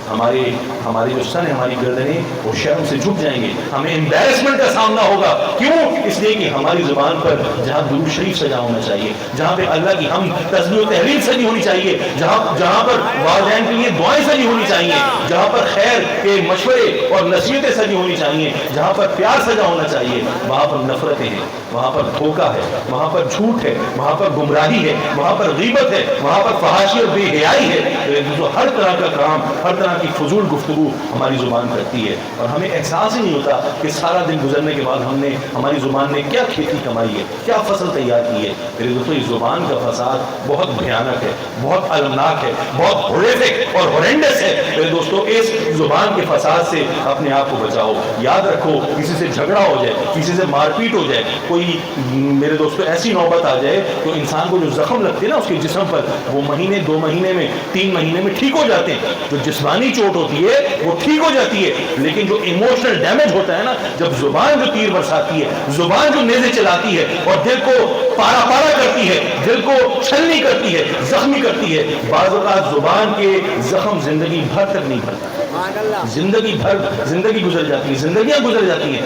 ہمارے جو سن ہیں, ہماری گردنیں وہ شرم سے جھک جائیں گے, ہمیں امبیرسمنٹ کا سامنا ہوگا. کیوں؟ اس لیے کہ ہماری زبان پر جہاں درود شریف سجا ہونا چاہیے, جہاں پہ اللہ کی ہم تسبیح و تحلیل سجی ہونی چاہیے, جہاں پر والدین کے لیے دعائیں سجی ہونی چاہیے, جہاں پر خیر کے مشورے اور نصیحتیں سجی ہونی چاہیے, جہاں پر پیار سجا ہونا چاہیے, وہاں پر نفرتیں ہیں, وہاں پر دھوکہ ہے, وہاں پر جھوٹ ہے, وہاں پر گمراہی ہے, وہاں پر غیبت ہے, وہاں پر فحاشی اور بے حیائی ہے. ہر طرح کا کام, ہر طرح کی فضول گفتگو ہماری زبان کرتی ہے اور ہمیں احساس ہی نہیں ہوتا کہ سارا دن گزرنے کے بعد ہماری زبان نے کیا کھیتی کمائی ہے, کیا فصل تیار کی ہے. میرے دوستو اس زبان کا فساد بہت بھیانک ہے, بہت المناک ہے, بہت ہورریفک اور ہورینڈس ہے. میرے دوستو اس زبان کے فساد سے اپنے آپ کو بچاؤ. یاد رکھو کسی سے جھگڑا ہو جائے, کسی سے مار پیٹ ہو جائے, کوئی میرے دوستو ایسی نوبت آ جائے تو انسان کو جو زخم لگتے ہیں نا اس کے جسم پر, وہ مہینے 2 مہینے میں 3 مہینے میں ٹھیک ہو جاتے ہیں. جو جسمانی چوٹ ہوتی ہے وہ ٹھیک ہو جاتی ہے, لیکن جو ایموشنل ڈیمیج ہوتا ہے نا, جب زبان جو تیر برساتی ہے, زبان جو نیزے چلاتی ہے اور دل کو پارا پارا کرتی ہے, دل کو چھلنی کرتی ہے, زخمی کرتی ہے, بعض اوقات زبان کے زخم زندگی بھر تک نہیں بھرتا, زندگی بھر زندگی گزر جاتی ہے, زندگیاں گزر جاتی ہیں,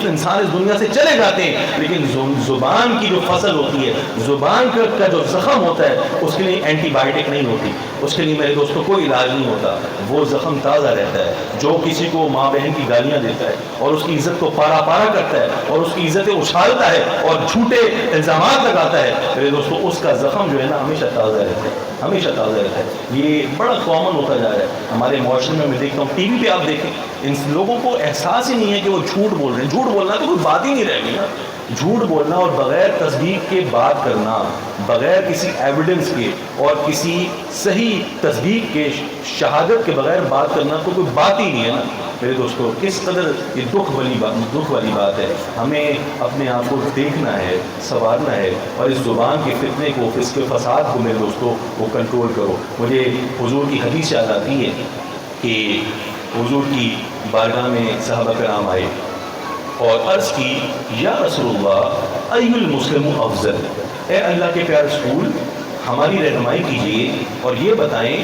انسان اس دنیا سے چلے جاتے ہیں. لیکن زبان کی جو فصل ہوتی ہے, زبان کا جو زخم ہوتا ہے, اس کے لیے اینٹی بائیوٹک نہیں ہوتی, اس کے لیے میرے دوستوں کوئی علاج نہیں ہوتا. وہ زخم تازہ رہتا ہے. جو کسی کو ماں بہن کی گالیاں دیتا ہے اور اس کی عزت کو پارا پارا کرتا ہے اور اس کی عزتیں اچھالتا ہے اور جھوٹے الزامات لگاتا ہے, میرے دوستوں اس کا زخم جو ہے نا ہمیشہ تازہ رہتا ہے, ہمیشہ تازہ رہتا ہے. یہ بڑا کامن ہوتا جا رہا ہے ہمارے معاشرے میں دیکھتا ہوں, ٹی وی پہ آپ دیکھیں, ان لوگوں کو احساس ہی نہیں ہے کہ وہ جھوٹ بول رہے ہیں. جھوٹ بولنا تو کوئی بات ہی نہیں رہ گئی نا. جھوٹ بولنا اور بغیر تصدیق کے بات کرنا, بغیر کسی ایویڈنس کے اور کسی صحیح تصدیق کے, شہادت کے بغیر بات کرنا تو کوئی بات ہی نہیں ہے نا. میرے دوستو کس قدر یہ دکھ والی بات ہے. ہمیں اپنے آپ کو دیکھنا ہے, سنوارنا ہے اور اس زبان کے فتنے کو, اس کے فساد کو میرے دوستو وہ کنٹرول کرو. مجھے حضور کی حدیث یاد آتی ہے کہ حضور کی بارگاہ میں صحابہ کرام آئے اور عرض کی, یا رسول اللہ ای المسلم افضل, اے اللہ کے پیارے رسول ہماری رہنمائی کیجیے اور یہ بتائیں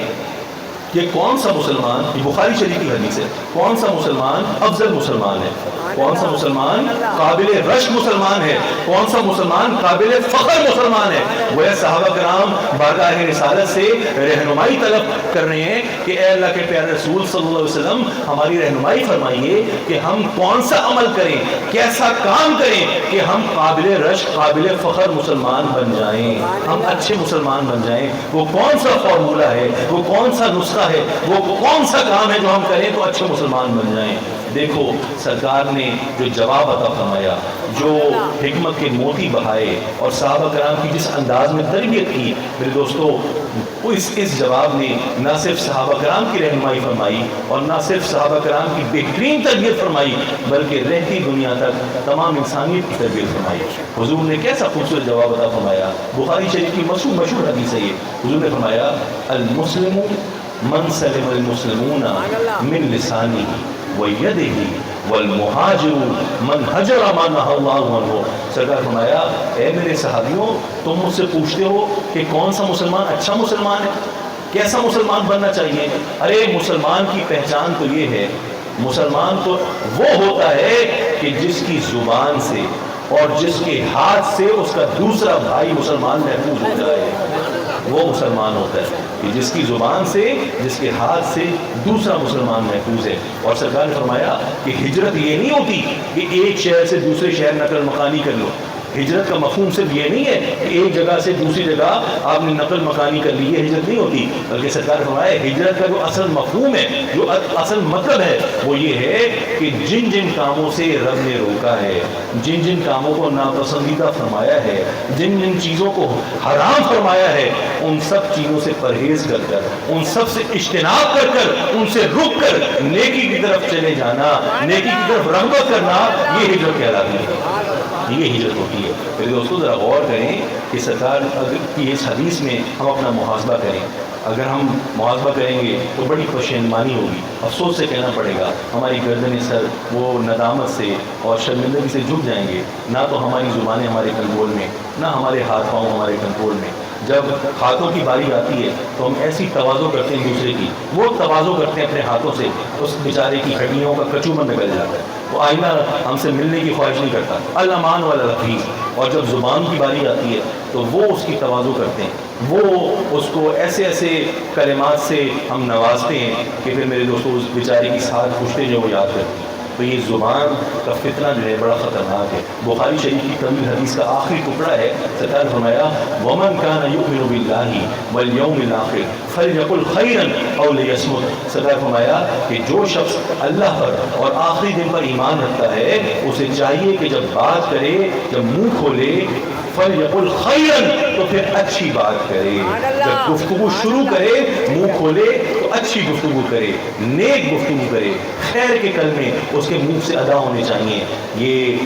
کہ کون سا مسلمان, یہ بخاری شریف کی حدیث ہے, کون سا مسلمان افضل مسلمان ہے, کون سا مسلمان قابل رشک مسلمان ہے, کون سا مسلمان قابل فخر مسلمان ہے. وہ صحابہ کرام بارگاہ رسالت سے رہنمائی طلب کر رہے ہیں کہ اے اللہ کے پیارے رسول صلی اللہ علیہ وسلم ہماری رہنمائی فرمائیے کہ ہم کون سا عمل کریں, کیسا کام کریں کہ ہم قابل رشک, قابل فخر مسلمان بن جائیں, ہم اچھے مسلمان بن جائیں. وہ کون سا فارمولہ ہے, وہ کون سا نسخہ ہے, وہ کون سا کام ہے جو ہم کریں تو اچھے مسلمان بن جائیں. دیکھو سرکار نے جو جواب عطا فرمایا, جو حکمت کے موتی بہائے اور صحابہ کرام کی جس انداز میں تربیت کی, میرے دوستو اس جواب نے نہ صرف صحابہ کرام کی رہنمائی فرمائی اور نہ صرف صحابہ کرام کی بہترین تربیت فرمائی, بلکہ رہتی دنیا تک تمام انسانیت کی تربیت فرمائی. حضور نے کیسا خوبصورت جواب عطا فرمایا, بخاری شریف کی مشہور حدیث ہے یہ. حضور نے فرمایا المسلم من سلم المسلمون من لسانه وَيَدِهِ وَالْمُحَاجِرُ مَنْ حَجَرَ مَا نَهَى اللَّهُ عَنْهُ. سرکار فرمایا اے میرے صحابیوں, تم مجھ سے پوچھتے ہو کہ کون سا مسلمان اچھا مسلمان ہے, کیسا مسلمان بننا چاہیے. ارے مسلمان کی پہچان تو یہ ہے, مسلمان تو وہ ہوتا ہے کہ جس کی زبان سے اور جس کے ہاتھ سے اس کا دوسرا بھائی مسلمان محفوظ ہو جائے, وہ مسلمان ہوتا ہے کہ جس کی زبان سے, جس کے ہاتھ سے دوسرا مسلمان محفوظ ہے. اور سرکار نے فرمایا کہ ہجرت یہ نہیں ہوتی کہ ایک شہر سے دوسرے شہر نقل مکانی کر لو, ہجرت کا مفہوم صرف یہ نہیں ہے کہ ایک جگہ سے دوسری جگہ آپ نے نقل مکانی کر لی، یہ ہجرت نہیں ہوتی، بلکہ سرکار فرمایا ہجرت کا جو اصل مفہوم ہے، جو اصل مطلب ہے، وہ یہ ہے کہ جن جن کاموں سے رب نے روکا ہے، جن جن کاموں کو ناپسندیدہ فرمایا ہے، جن جن چیزوں کو حرام فرمایا ہے، ان سب چیزوں سے پرہیز کر کر، ان سب سے اجتناب کر کر، ان سے رک کر نیکی کی طرف چلے جانا، نیکی کی طرف رغبت کرنا، یہ ہجرت کہلاتی ہے، یہ ہجرت ہوتی ہے۔ میرے دوستو ذرا غور کریں کہ سرکار کی اس حدیث میں ہم اپنا محاسبہ کریں، اگر ہم محاسبہ کریں گے تو بڑی پشیمانی ہوگی، افسوس سے کہنا پڑے گا، ہماری گردن سر وہ ندامت سے اور شرمندگی سے جھک جائیں گے، نہ تو ہماری زبانیں ہمارے کنٹرول میں، نہ ہمارے ہاتھ پاؤں ہمارے کنٹرول میں۔ جب ہاتھوں کی باری آتی ہے تو ہم ایسی تواضع کرتے ہیں دوسرے کی، وہ تواضع کرتے ہیں اپنے ہاتھوں سے، اس بیچارے کی ہڈیوں کا کچومن نکل جاتا ہے، وہ آئندہ ہم سے ملنے کی خواہش نہیں کرتا، الامان والا لفظ۔ اور جب زبان کی باری آتی ہے تو وہ اس کی تواضع کرتے ہیں، وہ اس کو ایسے ایسے کلمات سے ہم نوازتے ہیں کہ پھر میرے دوستو اس بیچارے کی ساتھ پوچھتے جو وہ یاد کرتے ہیں۔ تو یہ زبان کا فتنہ جو ہے بڑا خطرناک ہے۔ بخاری شریف کی طویل حدیث کا آخری ٹکڑا ہے، سرکار فرمایا وَمَنْ كَانَ يُؤْمِنُ بِاللَّهِ وَالْيَوْمِ الْآخِرِ فَلْيَقُلْ خَيْرًا أَوْ لِيَصْمُتْ۔ سرکار فرمایا کہ جو شخص اللہ پر اور آخری دن پر ایمان رکھتا ہے، اسے چاہیے کہ جب بات کرے، جب منہ کھولے، فَلْيَقُلْ خَيْرًا، تو پھر اچھی بات کرے، جب گفتگو شروع کرے، منہ کھولے تو اچھی گفتگو کرے، نیک گفتگو کرے، خیر کے کلمے اس کے منہ سے ادا ہونے چاہیے۔ یہ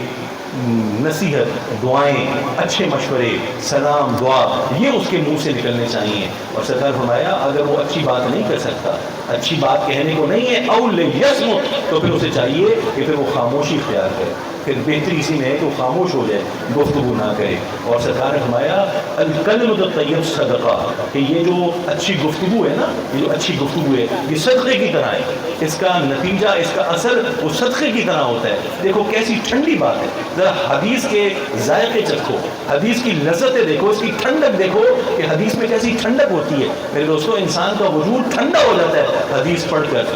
نصیحت، دعائیں، اچھے مشورے، سلام، دعا، یہ اس کے منہ سے نکلنے چاہیے۔ اور سرکار فرمایا اگر وہ اچھی بات نہیں کر سکتا، اچھی بات کہنے کو نہیں ہے، او لیسمت، تو پھر اسے چاہیے کہ پھر وہ خاموشی اختیار کرے، پھر بہتری اسی میں ہے کہ وہ خاموش ہو جائے، گفتگو نہ کرے۔ اور سرکار نے فرمایا الکلمۃ الطیب صدقہ، کہ یہ جو اچھی گفتگو ہے نا، یہ جو اچھی گفتگو ہے یہ صدقے کی طرح ہے، اس کا نتیجہ، اس کا اثر وہ صدقے کی طرح ہوتا ہے۔ دیکھو کیسی ٹھنڈی بات ہے، ذرا حدیث کے ذائقے چکھو، حدیث کی لذتیں دیکھو، اس کی ٹھنڈک دیکھو کہ حدیث میں کیسی ٹھنڈک ہوتی ہے۔ میرے دوستو انسان کا وجود ٹھنڈا ہو جاتا ہے حدیث پڑھ کر۔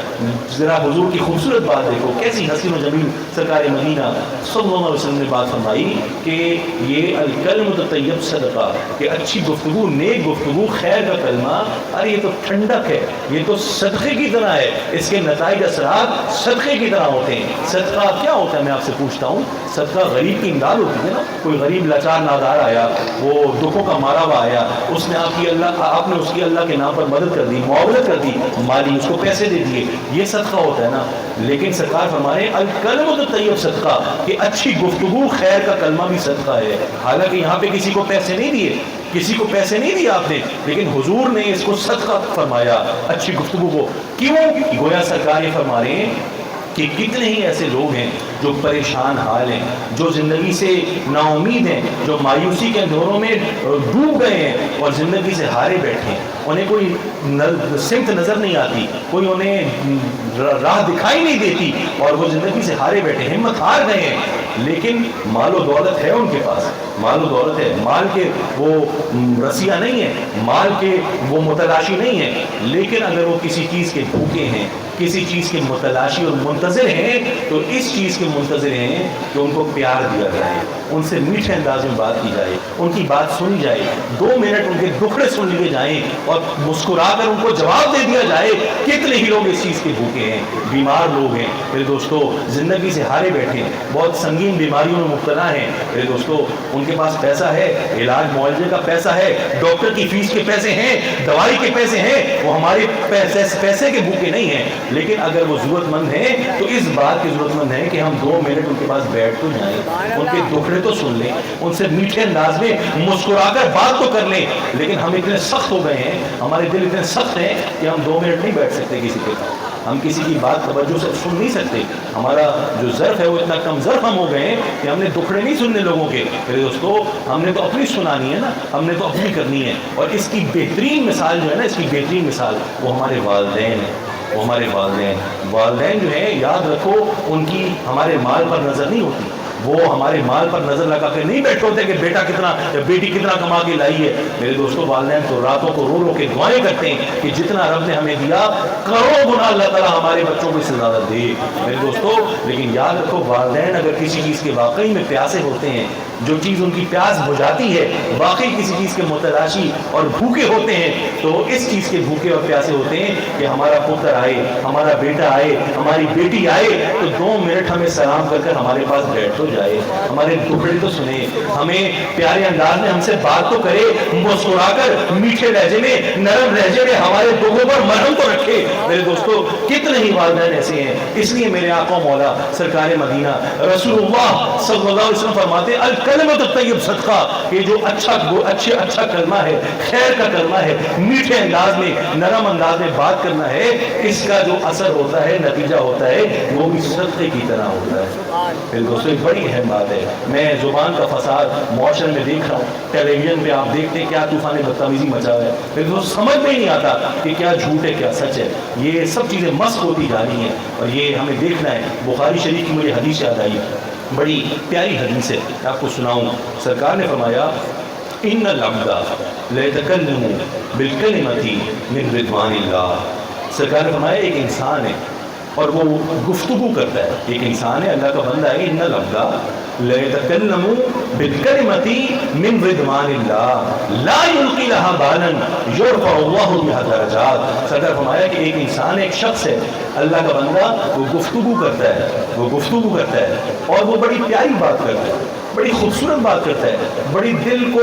ذرا حضور کی خوبصورت بات دیکھو، کیسی حسین و جمیل سرکار مدینہ صلی اللہ علیہ وسلم نے بات فرمائی کہ یہ الکلمۃ الطیب صدقہ، کہ اچھی گفتگو، نیک گفتگو، خیر کا کلمہ، ارے یہ تو ٹھنڈک ہے، یہ تو صدقے کی طرح ہے، اس کے نتائج اثرات صدقے کی طرح ہوتے ہیں۔ صدقہ کیا ہوتا ہے میں آپ سے پوچھتا ہوں؟ صدقہ غریب کی امداد ہوتی ہے نا، کوئی غریب لاچار نادار آیا، وہ دکھوں کا مارا ہوا آیا، اس نے آپ نے اس کی اللہ کے نام پر مدد کر دی، معاونت کر دی مالی، اس کو پیسے دے دیے، یہ صدقہ ہوتا ہے نا۔ لیکن سرکار فرمائے الکلمۃ الطیب صدقہ، کہ اچھی گفتگو، خیر کا کلمہ بھی صدقہ ہے۔ حالانکہ یہاں پہ کسی کو پیسے نہیں دیے، کسی کو پیسے نہیں دیے آپ نے، لیکن حضور نے اس کو صدقہ فرمایا، اچھی گفتگو کو۔ کیوں؟ گویا سرکار یہ فرما رہے ہیں کہ کتنے ہی ایسے لوگ ہیں جو پریشان حال ہیں، جو زندگی سے نا امید ہیں، جو مایوسی کے اندھیروں میں ڈوب گئے ہیں اور زندگی سے ہارے بیٹھے ہیں، انہیں کوئی سمت نظر نہیں آتی، کوئی انہیں راہ دکھائی نہیں دیتی، اور وہ زندگی سے ہارے بیٹھے، ہمت ہار گئے ہیں۔ لیکن مال و دولت ہے ان کے پاس، مال و دولت ہے، مال کے وہ رسیاں نہیں ہیں، مال کے وہ متلاشی نہیں ہیں، لیکن اگر وہ کسی چیز کے بھوکے ہیں، کسی چیز کے متلاشی اور منتظر ہیں، تو اس چیز کے منتظر ہیں کہ ان کو پیار دیا جائے، ان سے میٹھے انداز میں بات کی جائے، ان کی بات سنی جائے، 2 منٹ ان کے دکھڑے سن لیے جائیں اور مسکرا کر ان کو جواب دے دیا جائے۔ کتنے ہی لوگ اس چیز کے بھوکے ہیں، بیمار لوگ ہیں میرے دوستو، زندگی سے ہارے بیٹھے ہیں، بہت سنگین بیماریوں میں مبتلا ہیں میرے دوستو، ان کے پاس پیسہ ہے، علاج معالجے کا پیسہ ہے، ڈاکٹر کی فیس کے پیسے ہیں، دوائی کے پیسے ہیں، وہ ہمارے پیسے کے بھوکے نہیں ہیں، لیکن اگر وہ ضرورت مند ہیں تو اس بات کی ضرورت مند ہے کہ ہم 2 منٹ ان کے پاس بیٹھ تو جائیں، ان کے دکھڑے تو سن لیں، ان سے میٹھے انداز میں مسکرا کر بات تو کر لیں۔ لیکن ہم اتنے سخت ہو گئے ہیں، ہمارے دل اتنے سخت ہیں کہ ہم 2 منٹ نہیں بیٹھ سکتے کسی کے پاس، ہم کسی کی بات توجہ سے سن نہیں سکتے، ہمارا جو ظرف ہے وہ اتنا کم ظرف ہم ہو گئے ہیں کہ ہم نے دکھڑے نہیں سننے لوگوں کے۔ میرے دوستو ہم نے تو اپنی سنانی ہے نا، ہم نے تو اپنی کرنی ہے، اور اس کی بہترین مثال جو ہے نا، اس کی بہترین مثال وہ ہمارے والدین ہیں، وہ ہمارے والدین جو ہیں، یاد رکھو ان کی ہمارے مال پر نظر نہیں ہوتی، وہ ہمارے مال پر نظر لگا کے نہیں بیٹھے ہوتے کہ بیٹا کتنا یا بیٹی کتنا کما کے لائی ہے. میرے دوستوں والدین تو راتوں کو رو رو کے دعائیں کرتے ہیں کہ جتنا رب نے ہمیں دیا کروڑوں گنا اللہ تعالیٰ ہمارے بچوں کو اس سے زیادہ دے. میرے دوستوں لیکن یاد رکھو والدین اگر کسی چیز کے واقعی میں پیاسے ہوتے ہیں, جو چیز ان کی پیاس بجھاتی ہے, واقعی کسی چیز کے متلاشی اور بھوکے ہوتے ہیں, تو اس چیز کے بھوکے اور پیاسے ہوتے ہیں کہ ہمارا پتر آئے, ہمارا بیٹا آئے, ہماری بیٹی آئے تو 2 منٹ ہمیں سلام کر کر ہمارے پاس بیٹھ تو جائے, ہمارے ٹکڑے تو سنے, ہمیں پیارے انداز میں ہم سے بات تو کرے, مسکرا کر میٹھے لہجے میں نرم لہجے میں ہمارے دکھوں پر مرہم تو رکھے. میرے دوستوں کتنے ہی والدین ایسے ہیں. اس لیے میرے آقا مولا سرکار مدینہ رسول اللہ صلی اللہ علیہ وسلم فرماتے الکلمۃ الطیب صدقہ, یہ جو اچھا کلمہ ہے, خیر کا کلمہ ہے, میٹھے انداز میں نرم انداز میں بات کرنا ہے, اس کا جو اثر ہوتا ہے, نتیجہ ہوتا ہے, وہ بھی صدقے کی طرح ہوتا ہے. پھر دوستوں ایک بڑی اہم بات ہے, میں زبان کا فساد معاشرے میں دیکھ رہا ہوں, ٹیلی ویژن پہ آپ دیکھتے ہیں کیا طوفان بدتمیزی مچا ہے. پھر دوستوں سمجھ میں ہی نہیں آتا کہ کیا جھوٹ ہے کیا سچ ہے. یہ سب چیزیں مسخ ہوتی جا رہی ہیں اور یہ ہمیں دیکھنا ہے. بخاری شریف کی مجھے حدیث یاد آئی, بڑی پیاری حدیث ہے, آپ کو سناؤں. سرکار نے فرمایا ان العبد لیتکلم بالکلمۃ من رضوان اللہ. سرکار نے فرمایا ایک انسان ہے اور وہ گفتگو کرتا ہے, ایک انسان ہے, اللہ کا بندہ ہے. ان العبد لیتکلم بالکلمۃ من رضوان اللہ لا یلقی لها بالا یرفع اللہ بها درجات. سرکار فرمایا کہ ایک انسان, ایک شخص ہے, اللہ کا بندہ, وہ گفتگو کرتا ہے اور وہ بڑی پیاری بات کرتا ہے, بڑی خوبصورت بات کرتا ہے, بڑی دل کو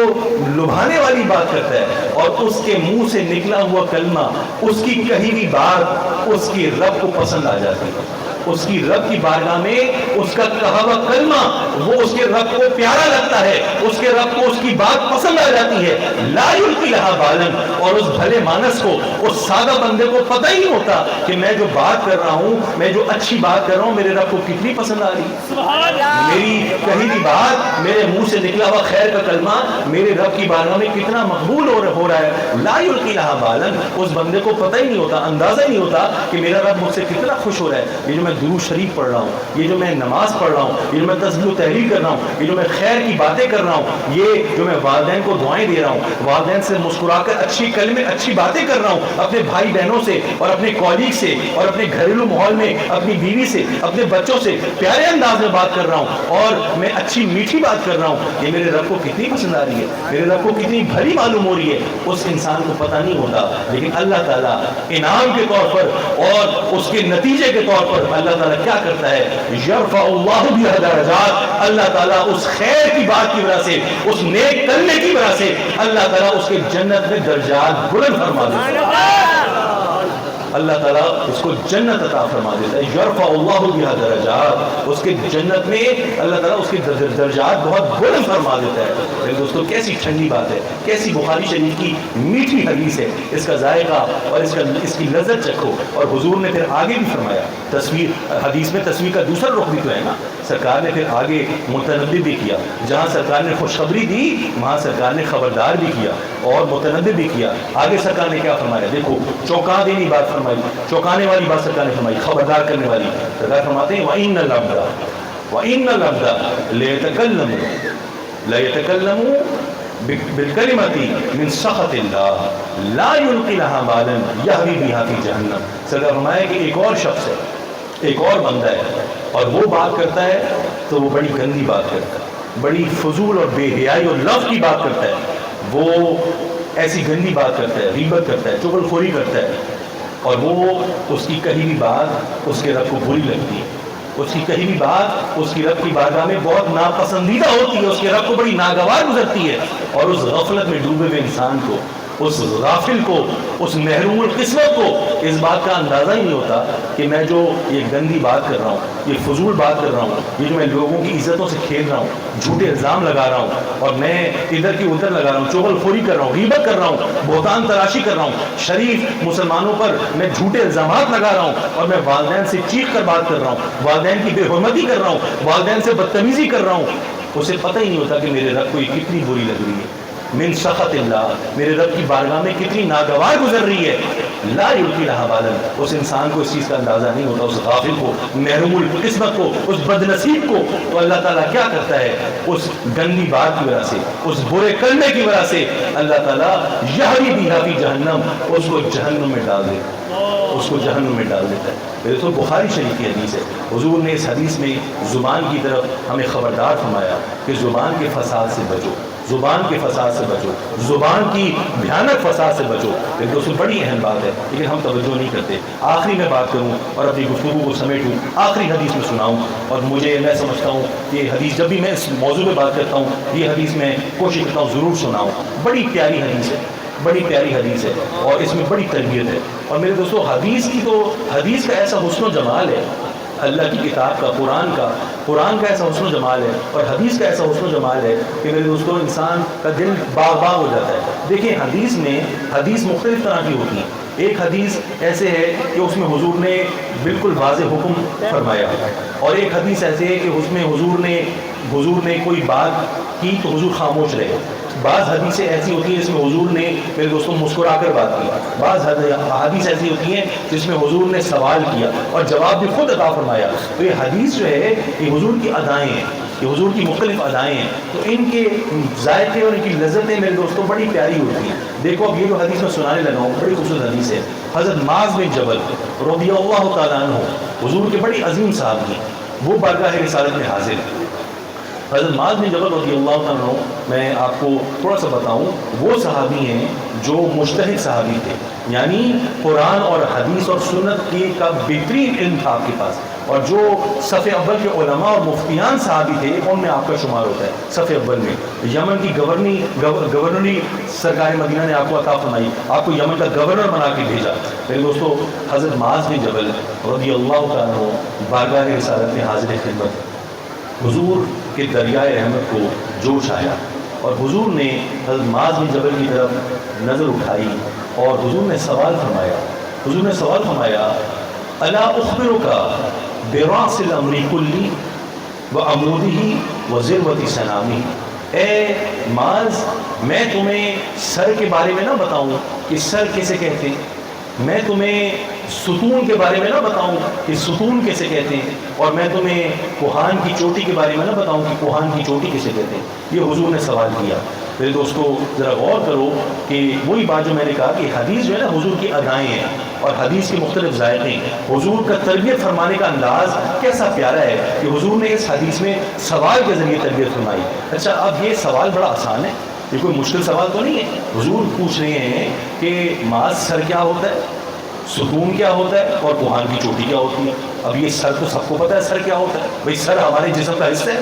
لبھانے والی بات کرتا ہے, اور اس کے منہ سے نکلا ہوا کلمہ, اس کی کہی ہوئی بات اس کی رب کو پسند آ جاتی ہے. اس کی رب کی بارگاہ میں اس کا کہا ہوا کلمہ وہ اس کے رب کو پیارا لگتا ہے, اس کے رب کو اس کی بات پسند آ جاتی ہے. لا یلقی لها بالا, اور اس بھلے مانس کو, اس سادہ بندے کو پتہ ہی نہیں ہوتا کہ میں جو بات کر رہا ہوں, میں جو اچھی بات کر رہا ہوں, میرے رب کو کتنی پسند آ رہی ہے. میری کہی ہوئی بات, میرے منہ سے نکلا ہوا خیر کا کلمہ میرے رب کی بارگاہ میں کتنا مقبول ہو رہا ہے. لا یلقی لها بالا, اس بندے کو پتہ ہی نہیں ہوتا, اندازہ ہی نہیں ہوتا کہ میرا رب مجھ سے کتنا خوش ہو رہا ہے. یہ جو میں درود شریف پڑھ رہا ہوں, یہ جو میں نماز پڑھ رہا ہوں, یہ جو میں تسبیح و تحلیل کر رہا ہوں, یہ جو میں خیر کی باتیں کر رہا ہوں, یہ جو میں والدین کو دعائیں دے رہا ہوں, والدین سے مسکرا کر اچھی کلمے اچھی باتیں کر رہا ہوں, اپنے بھائی بہنوں سے اور اپنے کالیگ سے اور اپنے گھریلو ماحول میں اپنی بیوی سے, اپنے بچوں سے پیارے انداز میں بات کر رہا ہوں, اور میں اچھی میٹھی بات کر رہا ہوں, یہ میرے رب کو کتنی پسند آ رہی ہے, میرے رب کو کتنی بھلی معلوم ہو رہی ہے. اس انسان کو پتہ نہیں ہوتا, لیکن اللہ تعالیٰ انعام کے طور پر اور اس کے نتیجے کے طور پر اللہ تعالیٰ کیا کرتا ہے, یرفع اللہ بها درجات. اللہ تعالیٰ اس خیر کی بات کی وجہ سے, اس نیک کرنے کی وجہ سے اللہ تعالیٰ اس کے جنت میں درجات بلند فرما دیتا ہے. اللہ تعالیٰ اس کو جنت عطا فرما دیتا ہے. یرفع اللہ بها درجات, اس کے جنت میں اللہ تعالیٰ اس کے درجات بہت بلند فرما دیتا ہے. میرے دوستوں کیسی ٹھنڈی بات ہے, کیسی بخاری شریف کی میٹھی حدیث ہے. اس کا ذائقہ اور اس کی لذت چکھو. اور حضور نے پھر آگے بھی فرمایا, تصویر حدیث میں تصویر کا دوسرا رخ بھی تو ہے نا. سرکار نے پھر آگے متنبہ بھی کیا, جہاں سرکار نے خوشخبری دی وہاں سرکار نے خبردار بھی کیا اور متنبہ بھی کیا. آگے سرکار نے کیا فرمایا, دیکھو چونکا دینے بات فرمائی, چونکانے والی بات سرکار نے فرمائی, خبردار کرنے والی. سرکار فرماتے ہیں وَإِنَّ الْعَبْدَ لَيَتَكَلَّمُ بِالْكَلِمَةِ مِنْ سَخَطِ اللَّهِ لَا يُلْقِي لَهَا بَالًا يَهْوِي بِهَا فِي جَهَنَّمَ. سرکار فرمایا کہ ایک اور شخص ہے, ایک اور بندہ ہے, اور وہ بات کرتا ہے تو وہ بڑی گندی بات کرتا ہے, بڑی فضول اور بے حیائی اور لفظ کی بات کرتا ہے. وہ ایسی گندی بات کرتا ہے, غیبت کرتا ہے, چغل خوری کرتا ہے, اور وہ اس کی کہی ہوئی بات اس کے رب کو بری لگتی ہے. اس کی کہی ہوئی بات اس کی رب کی بارگاہ میں بہت ناپسندیدہ ہوتی ہے, اس کے رب کو بڑی ناگوار گزرتی ہے. اور اس غفلت میں ڈوبے ہوئے انسان کو, اس غافل کو, اس محروم القسمت کو اس بات کا اندازہ ہی نہیں ہوتا کہ میں جو یہ گندی بات کر رہا ہوں, یہ فضول بات کر رہا ہوں, یہ جو میں لوگوں کی عزتوں سے کھیل رہا ہوں, جھوٹے الزام لگا رہا ہوں, اور میں ادھر کی ادھر لگا رہا ہوں, چغل خوری کر رہا ہوں, غیبت کر رہا ہوں, بہتان تراشی کر رہا ہوں, شریف مسلمانوں پر میں جھوٹے الزامات لگا رہا ہوں, اور میں والدین سے چیخ کر بات کر رہا ہوں, والدین کی بے حرمتی کر رہا ہوں, والدین سے بدتمیزی کر رہا ہوں, اسے پتہ ہی نہیں ہوتا کہ میرے رب کو یہ کتنی بری لگ رہی ہے. من سخط اللہ, میرے رب کی بارگاہ میں کتنی ناگوار گزر رہی ہے. لا یلقی لہا بالا، اس انسان کو اس چیز کا اندازہ نہیں ہوتا، اس غافل کو، محروم القسمت کو، اس بد نصیب کو، تو اللہ تعالیٰ کیا کرتا ہے، اس گندی بات کی وجہ سے، اس برے کرنے کی وجہ سے اللہ تعالیٰ یہوی بہا فی جہنم، اس کو جہنم میں ڈال دیتا ہے، اس کو جہنم میں ڈال دیتا ہے۔ تو بخاری شریف کی حدیث ہے، حضور نے اس حدیث میں زبان کی طرف ہمیں خبردار فرمایا کہ زبان کے فساد سے بچو، زبان کے فساد سے بچو، زبان کی بھیانک فساد سے بچو۔ لیکن دوستوں بڑی اہم بات ہے، لیکن ہم توجہ نہیں کرتے۔ آخری میں بات کروں اور اپنی گفتگو کو سمیٹوں، آخری حدیث میں سناؤں، اور میں سمجھتا ہوں کہ حدیث جب بھی میں اس موضوع پہ بات کرتا ہوں، یہ حدیث میں کوشش کرتا ہوں ضرور سناؤں۔ بڑی پیاری حدیث ہے، بڑی پیاری حدیث ہے، اور اس میں بڑی تربیت ہے۔ اور میرے دوستوں حدیث کا ایسا حسن و جمال ہے، اللہ کی کتاب کا، قرآن کا ایسا حسن و جمال ہے، اور حدیث کا ایسا حسن و جمال ہے کہ میرے دوستوں انسان کا دل باغ ہو جاتا ہے۔ دیکھیں حدیث مختلف طرح کی ہوتی ہے۔ ایک حدیث ایسے ہے کہ اس میں حضور نے بالکل واضح حکم فرمایا، اور ایک حدیث ایسے ہے کہ اس میں حضور نے کوئی بات کی تو حضور خاموش رہے۔ بعض حدیثیں ایسی ہوتی ہیں جس میں حضور نے میرے دوستوں مسکرا کر بات کی، بعض حدیث ایسی ہوتی ہیں جس میں حضور نے سوال کیا اور جواب بھی خود عطا فرمایا۔ تو یہ حدیث جو ہے یہ حضور کی ادائیں ہیں، یہ حضور کی مختلف ادائیں ہیں، تو ان کے ذائقے اور ان کی لذتیں میرے دوستوں بڑی پیاری ہوتی ہیں۔ دیکھو اب یہ جو حدیث میں سنانے لگا ہوں بڑی خوبصورت حدیث ہے۔ حضرت معاذ بن جبل رضی اللہ تعالیٰ عنہ، حضور کے بڑی عظیم صحابی ہیں، وہ بارگاہ رسالت میں حاضر ہیں۔ حضرت معاذ بن جبل رضی اللہ تعالیٰ عنہ، میں آپ کو تھوڑا سا بتاؤں، وہ صحابی ہیں جو مجتہد صحابی تھے، یعنی قرآن اور حدیث اور سنت کی کا بہترین علم تھا آپ کے پاس، اور جو صف اول کے علماء اور مفتیان صحابی تھے ان میں آپ کا شمار ہوتا ہے۔ صف اول میں یمن کی گورنری سرکار مدینہ نے آپ کو عطا فرمائی، آپ کو یمن کا گورنر بنا کے بھیجا۔ میرے دوستو حضرت معاذ بن جبل رضی اللہ تعالیٰ عنہ بارگاہ رسالت میں حاضر خدمت، حضور کے دریائے رحمت کو جوش آیا، اور حضور نے حضرت معاذ بن جبل کی طرف نظر اٹھائی اور حضور نے سوال فرمایا، الا اخبرک براس الامر کلی وعمودہ وذروۃ سنامہ، اے معاذ میں تمہیں سر کے بارے میں نہ بتاؤں کہ سر کیسے کہتے ہیں، میں تمہیں ستون کے بارے میں نہ بتاؤں کہ ستون کیسے کہتے ہیں، اور میں تمہیں کوہان کی چوٹی کے بارے میں نہ بتاؤں کہ کوہان کی چوٹی کیسے کہتے ہیں۔ یہ حضور نے سوال کیا۔ میرے دوستو ذرا غور کرو کہ وہی بات جو میں نے کہا کہ حدیث جو ہے نا حضور کی ادائیں ہیں، اور حدیث کے مختلف ذائقے، حضور کا تربیت فرمانے کا انداز کیسا پیارا ہے کہ حضور نے اس حدیث میں سوال کے ذریعے تربیت فرمائی۔ اچھا اب یہ سوال بڑا آسان ہے، یہ کوئی مشکل سوال تو نہیں ہے۔ حضور پوچھ رہے ہیں کہ معاذ سر کیا ہوتا ہے، ستون کیا ہوتا ہے، اور کوہان کی چوٹی کیا ہوتی ہے۔ اب یہ سر تو سب کو پتہ ہے سر کیا ہوتا ہے، بھائی سر ہمارے جسم کا حصہ ہے،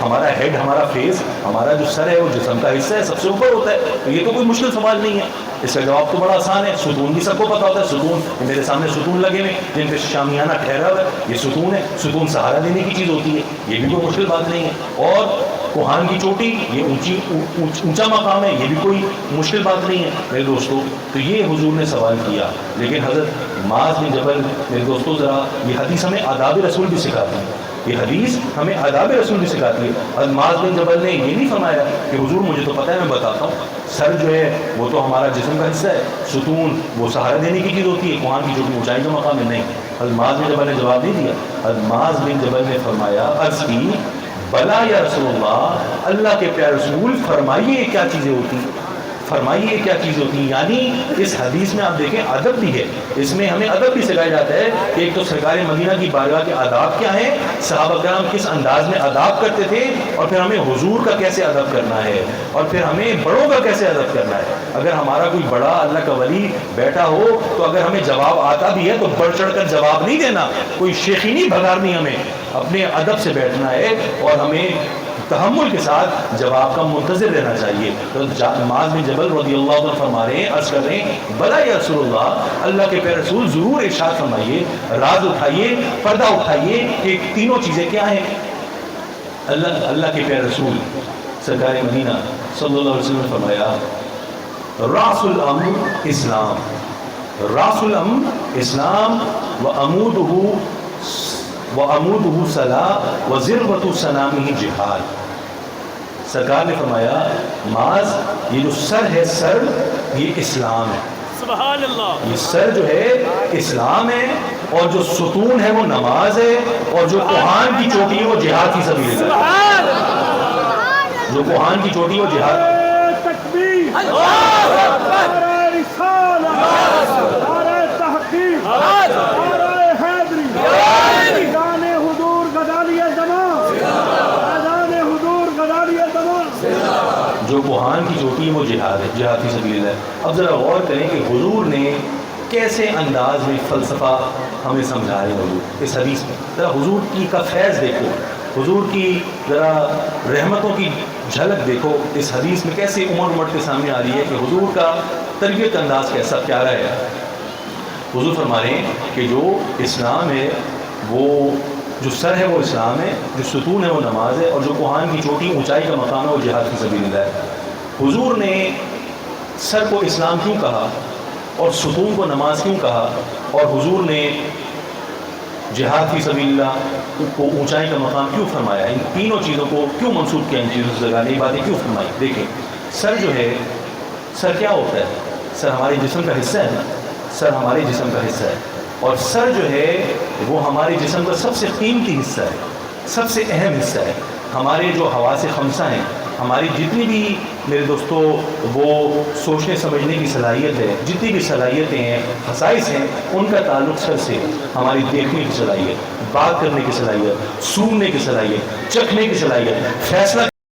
ہمارا ہیڈ، ہمارا فیس، ہمارا جو سر ہے وہ جسم کا حصہ ہے، سب سے اوپر ہوتا ہے، تو یہ تو کوئی مشکل سوال نہیں ہے۔ اس کا جواب تو بڑا آسان ہے، ستون بھی سب کو پتہ ہوتا ہے، ستون میرے سامنے ستون لگے ہوئے جن پہ شامیانہ ٹھہرا ہوا ہے، یہ ستون ہے، ستون سہارا دینے کی چیز ہوتی ہے، یہ بھی کوئی مشکل بات نہیں ہے۔ اور کوہان کی چوٹی یہ اونچا مقام ہے، یہ بھی کوئی مشکل بات نہیں ہے میرے دوستو۔ تو یہ حضور نے سوال کیا، لیکن حضرت معاذ بن جبل میرے دوستو ذرا یہ حدیث ہمیں آداب رسول بھی سکھاتی ہے، یہ حدیث ہمیں آداب رسول بھی سکھاتی ہے۔ حضرت معاذ بن جبل نے یہ نہیں فرمایا کہ حضور مجھے تو پتہ ہے میں بتاتا ہوں، سر جو ہے وہ تو ہمارا جسم کا حصہ ہے، ستون وہ سہارا دینے کی چیز ہوتی ہے، کوہان کی چوٹی اونچائی کا مقام ہے، نہیں۔ حضرت معاذ بن جبل نے جواب نہیں دیا، حضرت معاذ بن جبل نے فرمایا، عرض کی بلا یا رسول اللہ، اللہ کے پیارے رسول فرمائیے کیا چیزیں ہوتی ہیں، فرمائیے کیا چیز ہوتی ہیں۔ یعنی اس حدیث میں آپ دیکھیں ادب بھی ہے، اس میں ہمیں ادب بھی سکھایا جاتا ہے کہ ایک تو سرکار مدینہ کی بارگاہ کے آداب کیا ہیں، صحابہ کرام کس انداز میں اداب کرتے تھے، اور پھر ہمیں حضور کا کیسے ادب کرنا ہے، اور پھر ہمیں بڑوں کا کیسے ادب کرنا ہے۔ اگر ہمارا کوئی بڑا اللہ کا ولی بیٹھا ہو تو اگر ہمیں جواب آتا بھی ہے تو بڑھ چڑھ کر جواب نہیں دینا، کوئی شیخی نہیں بھگارنی، ہمیں اپنے ادب سے بیٹھنا ہے اور ہمیں تحمل کے ساتھ جواب کا منتظر رہنا چاہیے۔ تو معاذ بن جبل رضی اللہ عنہ فرما رہے ہیں، عرض کر رہے ہیں، بلا یا رسول اللہ، اللہ کے پیارے رسول ضرور ارشاد فرمائیے، راز اٹھائیے، پردہ اٹھائیے کہ تینوں چیزیں کیا ہیں۔ اللہ کے پیارے رسول سرکار مدینہ صلی اللہ علیہ وسلم نے فرمایا، راس الامر اسلام، راس الامر اسلام، وعمودہ صلاح وذروۃ سنامہ جہاد۔ سرکار نے فرمایا معاذ یہ جو سر ہے، سر یہ اسلام ہے، سبحان اللہ. یہ سر جو ہے اسلام ہے، اور جو ستون ہے وہ نماز ہے، اور جو کوہان کی چوٹی ہے وہ جہاد فی سبیل اللہ. سبحان اللہ. جو کوہان کی چوٹی ہے وہ جہاد. تکبیر. نعرہ رسالہ. نعرہ تحقیق. نعرہ حیدری. اذان حضور غزالی زمان. اذان حضور غزالی زمان. جو کوہان کی چوٹی ہے وہ جہاد ہے، جہاد فی سبیل اللہ. اب ذرا غور کریں کہ حضور نے کیسے انداز میں فلسفہ ہمیں سمجھائے. حضور اس حدیث میں ذرا حضور کی کا فیض دیکھو، حضور کی ذرا رحمتوں کی جھلک دیکھو. اس حدیث میں کیسے امٹ کے سامنے آ رہی ہے کہ حضور کا تربیت انداز کیسا پیارا ہے. حضور فرما رہے ہیں کہ جو اسلام ہے، وہ جو سر ہے وہ اسلام ہے، جو ستون ہے وہ نماز ہے، اور جو کوہان کی چوٹی اونچائی کا مقام ہے وہ جہاد فی سبیل اللہ ہے. حضور نے سر کو اسلام کیوں کہا اور ستون کو نماز کیوں کہا، اور حضور نے جہاد فی سبیل اللہ کو اونچائی کا مقام کیوں فرمایا، ان تینوں چیزوں کو کیوں منسوب کیا، ان چیزوں سے لگانے باتیں کیوں فرمائی. دیکھیں سر جو ہے، سر کیا ہوتا ہے؟ سر ہمارے جسم کا حصہ ہے نا، سر ہمارے جسم کا حصہ ہے، اور سر جو ہے وہ ہمارے جسم کا سب سے قیمتی حصہ ہے، سب سے اہم حصہ ہے. ہمارے جو حواس خمسہ ہیں، ہماری جتنی بھی میرے دوستو وہ سوچنے سمجھنے کی صلاحیت ہے، جتنی بھی صلاحیتیں ہیں، خصائص ہیں، ان کا تعلق سر سے. ہماری دیکھنے کی صلاحیت، بات کرنے کی صلاحیت، سونگنے کی صلاحیت، چکھنے کی صلاحیت، فیصلہ